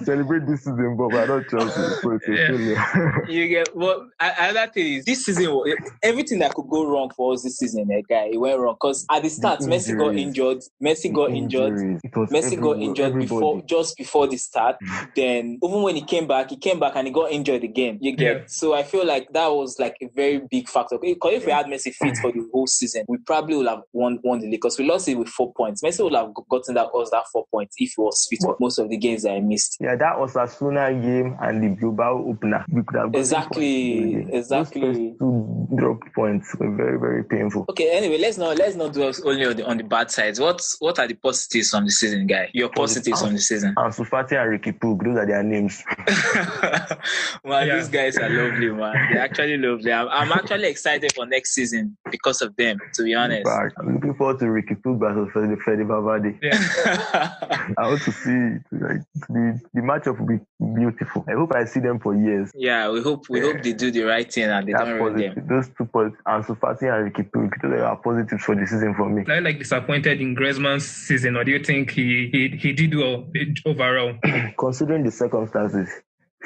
[SPEAKER 9] celebrate this season, but I don't Chelsea.
[SPEAKER 2] You get what? Another thing is this season, everything that could go wrong for us this season, guy, it went wrong because at the start, Messi got injured. Messi got injured before the start. Then even when he came back and he got injured again. You get so I feel like that was like a very big factor. Because if we had Messi fit for the whole season, we probably would have won the league because we lost it with 4 points. Messi would have gotten that 4 points if he was fit for most of the games that I missed.
[SPEAKER 9] Yeah, that Osasuna game and the Bilbao opener. We could have
[SPEAKER 2] exactly.
[SPEAKER 9] Those first 2 drop points were very, very painful.
[SPEAKER 2] Okay, anyway, let's not do only on the bad sides. What are the positives from the season, guy? Your positives from the season.
[SPEAKER 9] Ansu Fati and Ricky Pug, those are their names.
[SPEAKER 2] These guys are lovely, man. They're actually lovely. I'm actually excited for next season because of them, to be honest.
[SPEAKER 9] I'm looking forward to Ricky Pug versus Fede Valverde. I want to see the matchup will be beautiful. I hope I see them for years.
[SPEAKER 2] Yeah, we hope they do the right thing and they don't ruin them.
[SPEAKER 9] Those 2 points, Ansu Fati and Ricky Pug, they are positives for the season for me.
[SPEAKER 1] Are you like disappointed in Griezmann's season, or do you think he did well overall?
[SPEAKER 9] Considering the circumstances,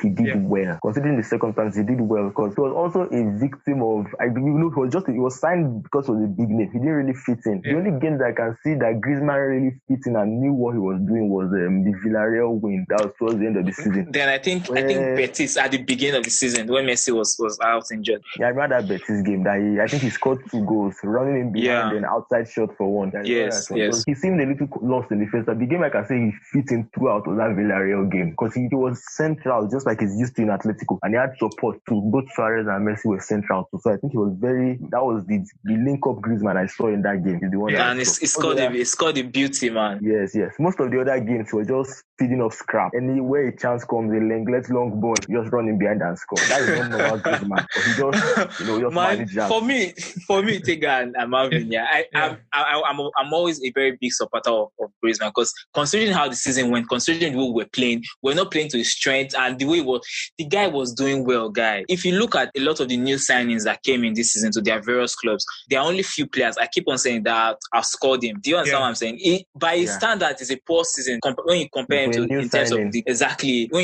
[SPEAKER 9] he did well. Considering the circumstances, he did well because he was also a victim of, he was signed because of the big name. He didn't really fit in. The only game that I can see that Griezmann really fit in and knew what he was doing was the Villarreal win. That was towards the end of the season.
[SPEAKER 2] Then I think Betis at the beginning of the season when Messi was out injured.
[SPEAKER 9] Yeah, I remember that Betis game that I think he scored 2 goals, running in behind and outside shot for 1.
[SPEAKER 2] Yes.
[SPEAKER 9] So he seemed a little lost in the first. The game I can say he fit in throughout was that Villarreal game because he was central, just like he's used to in Atletico, and he had support too. Both Suarez and Messi were central too. So I think that was the link up Griezmann I saw in that game. He's the one
[SPEAKER 2] and it's called the beauty, man.
[SPEAKER 9] Yes. Most of the other games were just feeding off scrap. Anywhere a chance comes, a let's long ball, just running behind and score. That is not normal Griezmann. He just manage that.
[SPEAKER 2] For me, Tega and Marvin, I'm always a very big supporter of Griezmann because considering how the season went, considering who we're playing, we're not playing to his strength and the way the guy was doing well, guy. If you look at a lot of the new signings that came in this season to their various clubs, there are only few players, I keep on saying, that have scored him. Do you understand what I'm saying? By his standards, it's a poor season when you compare him to when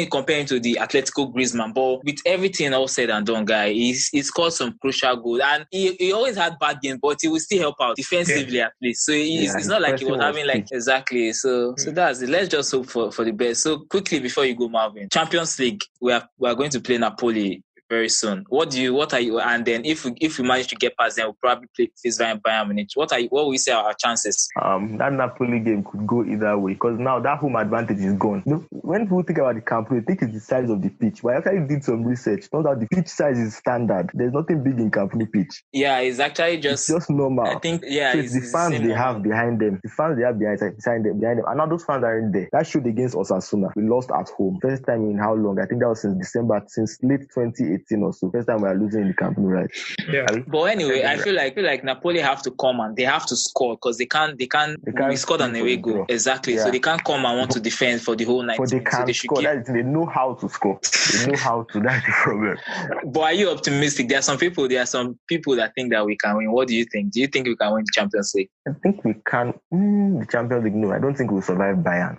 [SPEAKER 2] you compare him to the Atletico Griezmann. But with everything all said and done, guy, he scored some crucial goals. And he always had bad games, but he will still help out defensively at least. So it's not like he was having exactly. So that's it. Let's just hope for the best. So quickly before you go, Marvin, Champions League. We are going to play Napoli very soon. What are you? And then if we manage to get past them, we'll probably face Bayern Munich. What will we say are our chances?
[SPEAKER 9] That Napoli game could go either way because now that home advantage is gone. When people think about the Camp Nou, they think it's the size of the pitch. But I actually did some research. Turns out the pitch size is standard. There's nothing big in Camp Nou pitch.
[SPEAKER 2] Yeah, it's actually just
[SPEAKER 9] normal.
[SPEAKER 2] I think
[SPEAKER 9] so it's the fans they have behind them. The fans they have behind them. And now those fans aren't there. That showed against Osasuna. We lost at home. First time in how long? I think that was since late 2018 or so. First time we are losing in the Camp Nou, right?
[SPEAKER 2] Yeah. But anyway, I feel like Napoli have to come and they have to score because they can't we scored an away goal. Exactly. Yeah. So they can't come and want to defend for the whole night.
[SPEAKER 9] But they can't score. They know how to score. They know how to. That's the problem.
[SPEAKER 2] But are you optimistic? There are some people that think that we can win. What do you think? Do you think we can win the Champions League?
[SPEAKER 9] I think we can. The Champions League, no. I don't think we'll survive Bayern.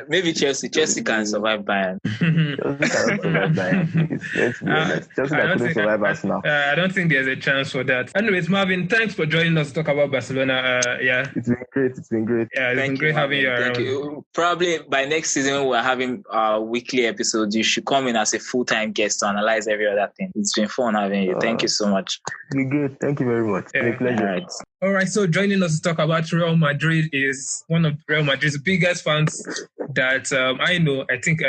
[SPEAKER 2] Maybe Chelsea can survive Bayern.
[SPEAKER 9] Chelsea cannot survive Bayern. Chelsea couldn't survive us now.
[SPEAKER 1] I don't think there's a chance for that. Anyways, Marvin, thanks for joining us to talk about Barcelona.
[SPEAKER 9] It's been great.
[SPEAKER 1] Yeah, it's been great having you around.
[SPEAKER 2] Thank you. Probably by next season when we're having our weekly episodes, you should come in as a full-time guest to analyze every other thing. It's been fun having you. Thank you so much.
[SPEAKER 9] It's been good. Thank you very much. It's a pleasure.
[SPEAKER 1] All right, so joining us to talk about Real Madrid is one of Real Madrid's biggest fans, that I think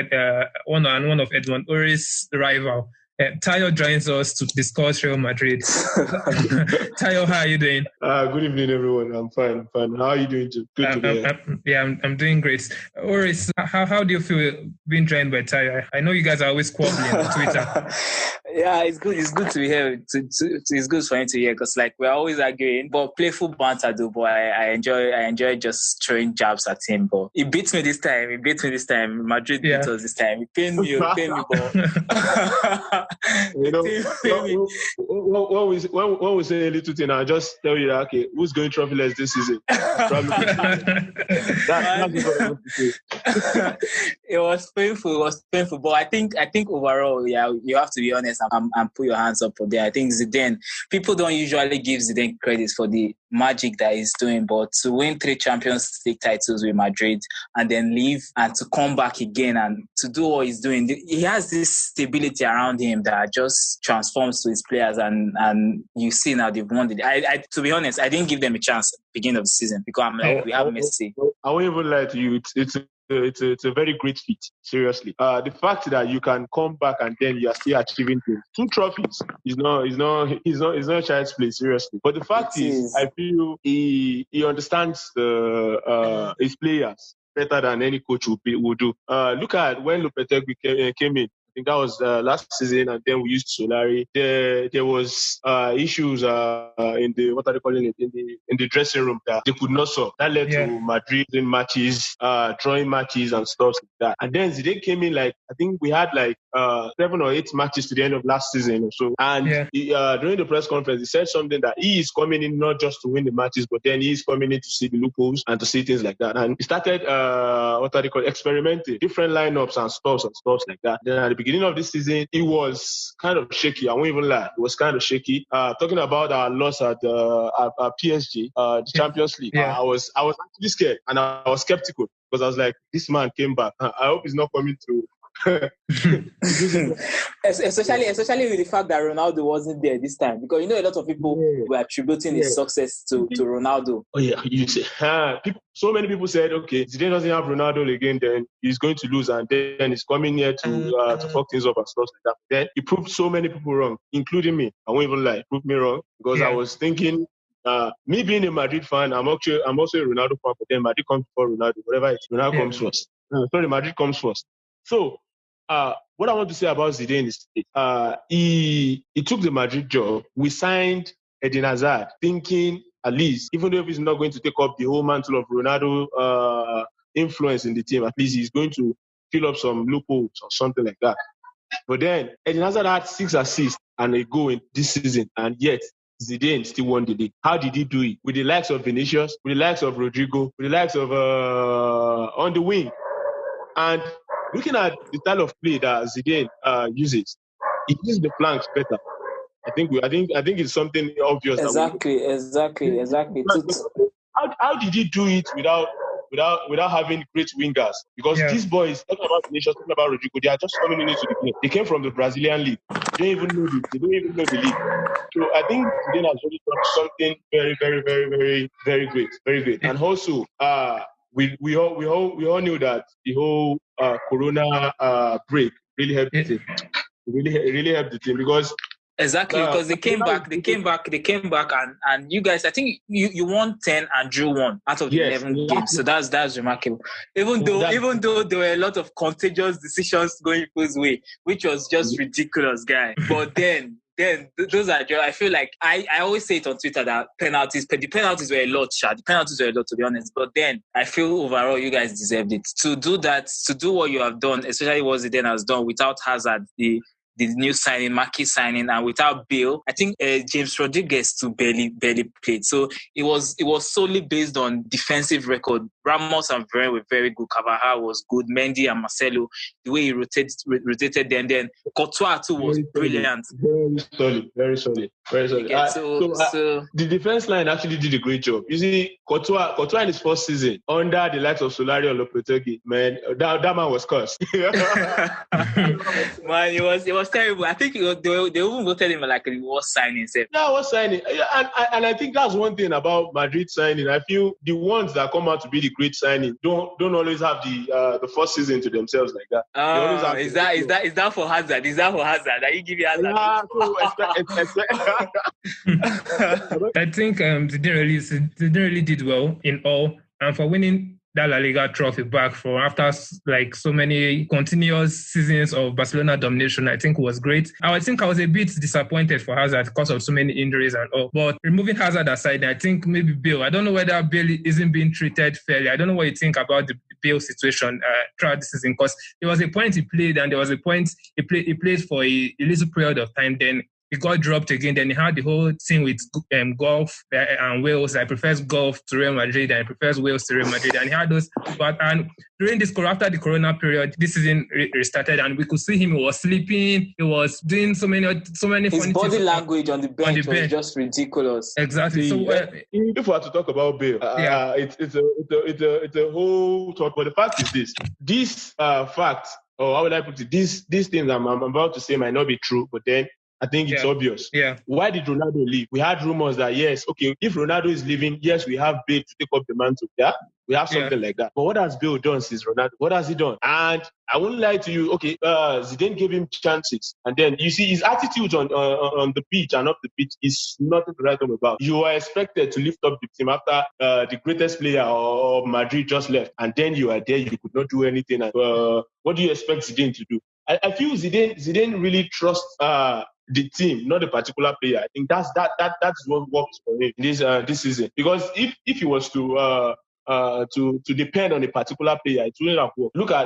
[SPEAKER 1] one of Edmund, Oris' rival, Tayo joins us to discuss Real Madrid. Tayo, how are you doing?
[SPEAKER 10] Good evening, everyone. I'm fine. How are you doing too? Good to be
[SPEAKER 1] I'm doing great. Oris, how do you feel being joined by Tayo? I know you guys are always squabbling on Twitter.
[SPEAKER 2] Yeah, it's good. It's good to be here. It's good for him to hear because we're always arguing, but playful banter though. But I enjoy just throwing jabs at him. But he beats me this time. Madrid beat us this time. He pained me, but
[SPEAKER 10] when we say a little thing, I'll just tell you that okay, who's going trophyless this season?
[SPEAKER 2] It was painful. But I think overall, you have to be honest and put your hands up for there. I think Zidane, people don't usually give Zidane credit for the magic that he's doing, but to win 3 Champions League titles with Madrid and then leave and to come back again and to do what he's doing, he has this stability around him that just transforms to his players, and you see now they've won it. To be honest, I didn't give them a chance at the beginning of the season because I'm we have Messi.
[SPEAKER 10] I won't even lie to you. It's a very great feat, seriously. The fact that you can come back and then you are still achieving things. 2 trophies is not child's play, seriously. But the fact is, I feel he understands his players better than any coach would do. Look at when Lopetegui came in. I think that was last season, and then we used Solari. There was issues in the what are they calling it in the dressing room that they could not solve. That led to Madrid in matches, drawing matches and stuff like that. And then Zidane came in I think we had 7 or 8 matches to the end of last season or so. And during the press conference, he said something that he is coming in not just to win the matches, but then he is coming in to see the loopholes and to see things like that. And he started experimenting different lineups and stuff like that. Then at the beginning of this season, it was kind of shaky. I won't even lie. It was kind of shaky. Talking about our loss at PSG, the Champions League, I was actually scared and I was skeptical because I was like, this man came back. I hope he's not coming to.
[SPEAKER 2] especially with the fact that Ronaldo wasn't there this time, because a lot of people were attributing his success to Ronaldo.
[SPEAKER 10] Oh yeah, you say, so many people said, okay, Zidane doesn't have Ronaldo again, then he's going to lose, and then he's coming here to fuck things up and stuff like that. Then he proved so many people wrong, including me. I won't even lie, he proved me wrong because I was thinking. Me being a Madrid fan, I'm also a Ronaldo fan, but then Madrid comes before Ronaldo. Whatever it is, Ronaldo comes first. Madrid comes first. So, what I want to say about Zidane is he took the Madrid job. We signed Eden Hazard, thinking at least, even though he's not going to take up the whole mantle of Ronaldo influence in the team, at least he's going to fill up some loopholes or something like that. But then Eden Hazard had 6 assists and a goal in this season, and yet Zidane still won the league. How did he do it? With the likes of Vinicius, with the likes of Rodrigo, with the likes of on the wing. And looking at the style of play that Zidane uses, he uses the flanks better. I think it's something obvious.
[SPEAKER 2] Exactly.
[SPEAKER 10] How did he do it without having great wingers? Because these boys, talking about Vinicius, talking about Rodrigo, they are just coming into the game. They came from the Brazilian league. They don't even know the league. So I think Zidane has really done something very, very, very, very, very great, very great. And also, we all knew that the whole Corona break really helped the team. Really helped the team because.
[SPEAKER 2] Exactly, because they came back, and you guys, I think you won 10 and drew 1 out of the 11 games. So that's remarkable. Even though there were a lot of contagious decisions going people's way, which was just ridiculous, guy. But then those are, I feel like I always say it on Twitter that the penalties were a lot, to be honest. But then I feel overall you guys deserved it. To do what you have done, especially what Zidane has done without Hazard, the new signing, Maki signing, and without Bale, I think James Rodriguez too barely played. So it was solely based on defensive record. Ramos and Varane were very good. Carvajal was good. Mendy and Marcelo, the way he rotated them. Then Courtois too was brilliant.
[SPEAKER 10] Very solid. So the defense line actually did a great job. You see, Courtois in his first season under the likes of Solari or Lopetegui, man, that man was cursed.
[SPEAKER 2] Man, it was was terrible. I think they even voted him like the worst signing.
[SPEAKER 10] Yeah, worst signing. And I think that's one thing about Madrid signing. I feel the ones that come out to be the great signing don't always have the first season to themselves like that.
[SPEAKER 2] Oh, is that for Hazard? Is that for Hazard? Are you giving Hazard?
[SPEAKER 1] I think they didn't really did well in all, and for winning that La Liga trophy back for after like so many continuous seasons of Barcelona domination, I think was great. I think I was a bit disappointed for Hazard because of so many injuries and all. But removing Hazard aside, I think maybe Bale. I don't know whether Bale isn't being treated fairly. I don't know what you think about the Bale situation throughout the season, because there was a point he played and there was a point he played for a little period of time. Then he got dropped again. Then he had the whole thing with golf and Wales. I prefers golf to Real Madrid and he prefers Wales to Real Madrid. And he had those. And during this, after the Corona period, this season restarted and we could see him. He was sleeping. He was doing so many.
[SPEAKER 2] His body language on the bench was just ridiculous.
[SPEAKER 1] Exactly. So
[SPEAKER 10] if we are to talk about Bale, it's a whole talk. But the fact is this fact, or how would I put it? These things I'm about to say might not be true, but then I think it's obvious.
[SPEAKER 1] Yeah.
[SPEAKER 10] Why did Ronaldo leave? We had rumors that, yes, okay, if Ronaldo is leaving, yes, we have Bale to take up the mantle. Yeah, we have something like that. But what has Bale done since Ronaldo? What has he done? And I won't lie to you. Okay, Zidane gave him chances, and then you see his attitude on the pitch and off the pitch is nothing to write home about. You are expected to lift up the team after the greatest player of Madrid just left, and then you are there. You could not do anything. What do you expect Zidane to do? I feel Zidane really trusts the team, not a particular player. I think that's what works for him this season. Because if he was to depend on a particular player, it wouldn't have worked. Look at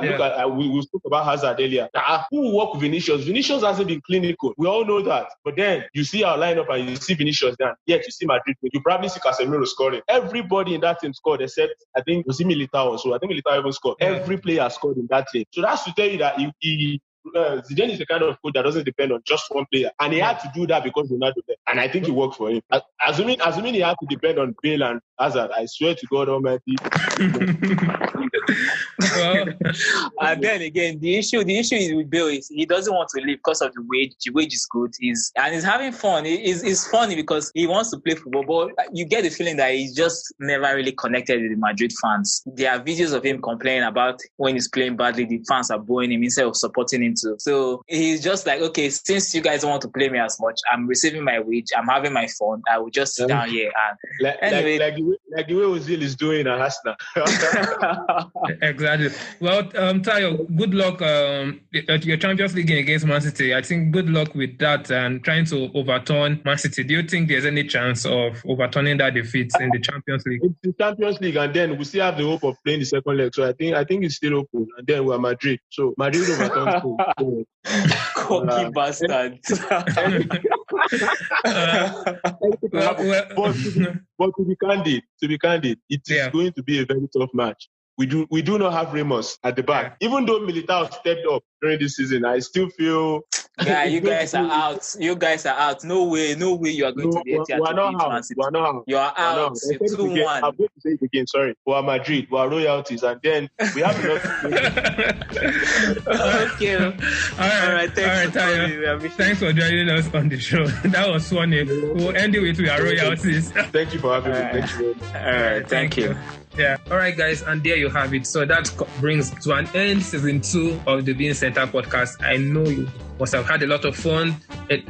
[SPEAKER 10] we spoke about Hazard earlier. Who will work with Vinicius? Vinicius hasn't been clinical. We all know that. But then you see our lineup and you see Vinicius then. Yet you see Madrid. You probably see Casemiro scoring. Everybody in that team scored except I think was Militao also. I think Militao even scored. Every player scored in that team. So that's to tell you that Zidane is the kind of coach that doesn't depend on just one player, and he had to do that because Ronaldo there, and I think it worked for him. Assuming he had to depend on Bale and Hazard, I swear to God Almighty.
[SPEAKER 2] And then again, the issue is with Bale is he doesn't want to leave because of the wage. The wage is good, he's having fun. It's funny because he wants to play football, but you get the feeling that he's just never really connected with the Madrid fans. There are videos of him complaining about when he's playing badly, the fans are booing him instead of supporting him too. So he's just like, okay, since you guys don't want to play me as much, I'm receiving my wage, I'm having my fun, I will just sit down here and
[SPEAKER 10] like the way Ozil is doing at Arsenal.
[SPEAKER 1] Exactly. Well, Tayo, good luck at your Champions League game against Man City. I think good luck with that and trying to overturn Man City. Do you think there's any chance of overturning that defeat in the Champions League?
[SPEAKER 10] It's the Champions League, and then we still have the hope of playing the second leg. So I think it's still open. And then we're Madrid. So Madrid overturns.
[SPEAKER 2] Cocky bastard.
[SPEAKER 10] But to be candid, it is going to be a very tough match. We do not have Ramos at the back. Even though Militao stepped up during this season, I still feel.
[SPEAKER 2] Yeah, you guys are out. You guys are out. No way you are going to be able to beat Man City. You are out. 2-1.
[SPEAKER 10] I'm going to say it again. Sorry. We are Madrid. We are royalties, and then we have enough.
[SPEAKER 2] Okay. All right.
[SPEAKER 1] Thanks for joining us on the show. That was funny. We'll end it with we are royalties.
[SPEAKER 10] Thank you for having me. Thank you.
[SPEAKER 2] All right. Thank you.
[SPEAKER 1] Yeah. All right, guys. And there you have it. So that brings to an end season 2 of the Being Center podcast. I know you must have had a lot of fun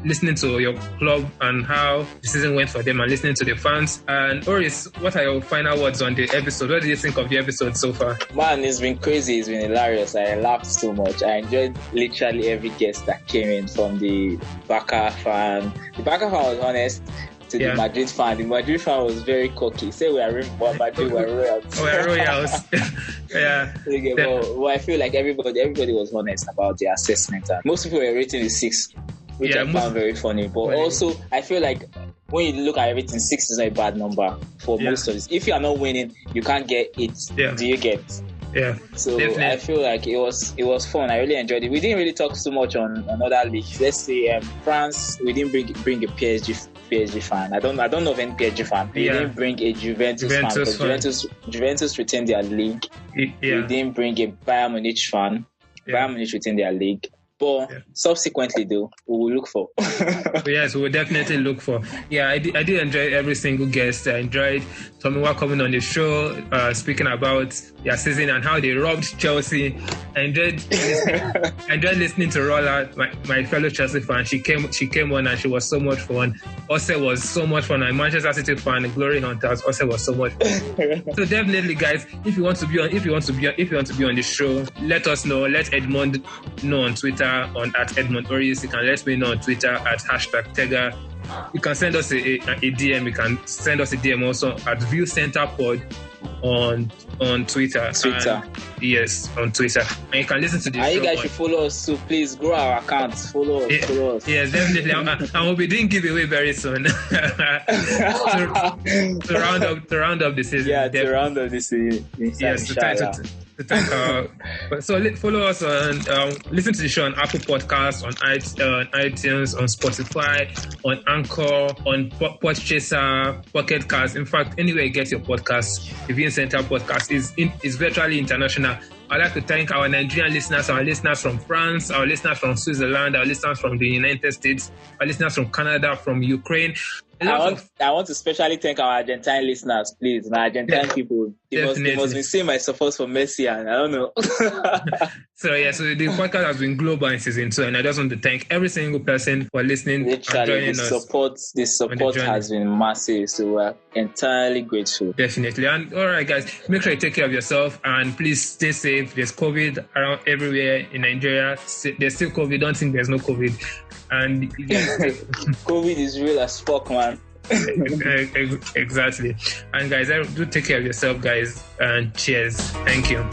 [SPEAKER 1] listening to your club and how the season went for them and listening to the fans. And Oris, what are your final words on the episode? What do you think of the episode so far?
[SPEAKER 2] Man, it's been crazy. It's been hilarious. I laughed so much. I enjoyed literally every guest that came in, from the Barca fan. The Barca fan was honest. To the Madrid fan. The Madrid fan was very cocky. Say we are Madrid, we are royals.
[SPEAKER 1] We are royals. Yeah.
[SPEAKER 2] Well, I feel like everybody was honest about their assessment. And most people were rating the 6, which I found very funny. But also, I feel like when you look at everything, 6 is not a bad number for most of this. If you are not winning, you can't get 8. Do you get?
[SPEAKER 1] Yeah.
[SPEAKER 2] So definitely. I feel like it was fun. I really enjoyed it. We didn't really talk so much on other leagues. Let's say France, we didn't bring a PSG fan. I don't know of any PSG fan. We didn't bring a Juventus fan because Juventus retained their league. We didn't bring a Bayern Munich fan. Bayern Munich retained their league. But subsequently, though, we will look for.
[SPEAKER 1] Yes, we will definitely look for. Yeah, I did enjoy every single guest. I enjoyed Tomiwa coming on the show, speaking about their season and how they robbed Chelsea. I enjoyed listening to Rolla, my fellow Chelsea fan. She came on and she was so much fun. Ose was so much fun. I'm Manchester City fan, Glory Hunters. Ose was so much fun. So definitely, guys, if you want to be on the show, let us know. Let Edmund know on Twitter at Edmund Oris. You can let me know on Twitter at #Tega. You can send us a DM. You can send us a DM also at ViewCenterPod on Twitter. Yes, on Twitter. And you can listen to this.
[SPEAKER 2] And you guys should follow us too. Please grow our accounts. Follow us. Yes,
[SPEAKER 1] definitely. And we'll be doing giveaway very soon. to round up the season.
[SPEAKER 2] Yeah, to round up the season.
[SPEAKER 1] Yes, so follow us on listen to the show on Apple Podcasts, on iTunes, on Spotify, on Anchor, on Podchaser, Pocket Cast. In fact, anywhere you get your podcasts, the Viewing Center podcast is virtually international. I'd like to thank our Nigerian listeners, our listeners from France, our listeners from Switzerland, our listeners from the United States, our listeners from Canada, from Ukraine.
[SPEAKER 2] I want to especially thank our Argentine listeners, please. My Argentine people. They must be seeing my support for Messi, and I don't know.
[SPEAKER 1] So the podcast has been global in season 2, and I just want to thank every single person for listening and joining us.
[SPEAKER 2] The support has been massive, so we're entirely grateful.
[SPEAKER 1] Definitely. And all right, guys, make sure you take care of yourself, and please stay safe. There's COVID around everywhere in Nigeria. There's still COVID. Don't think there's no COVID. And
[SPEAKER 2] COVID is real as fuck, man.
[SPEAKER 1] Exactly. And guys, do take care of yourself, guys, and cheers. Thank you.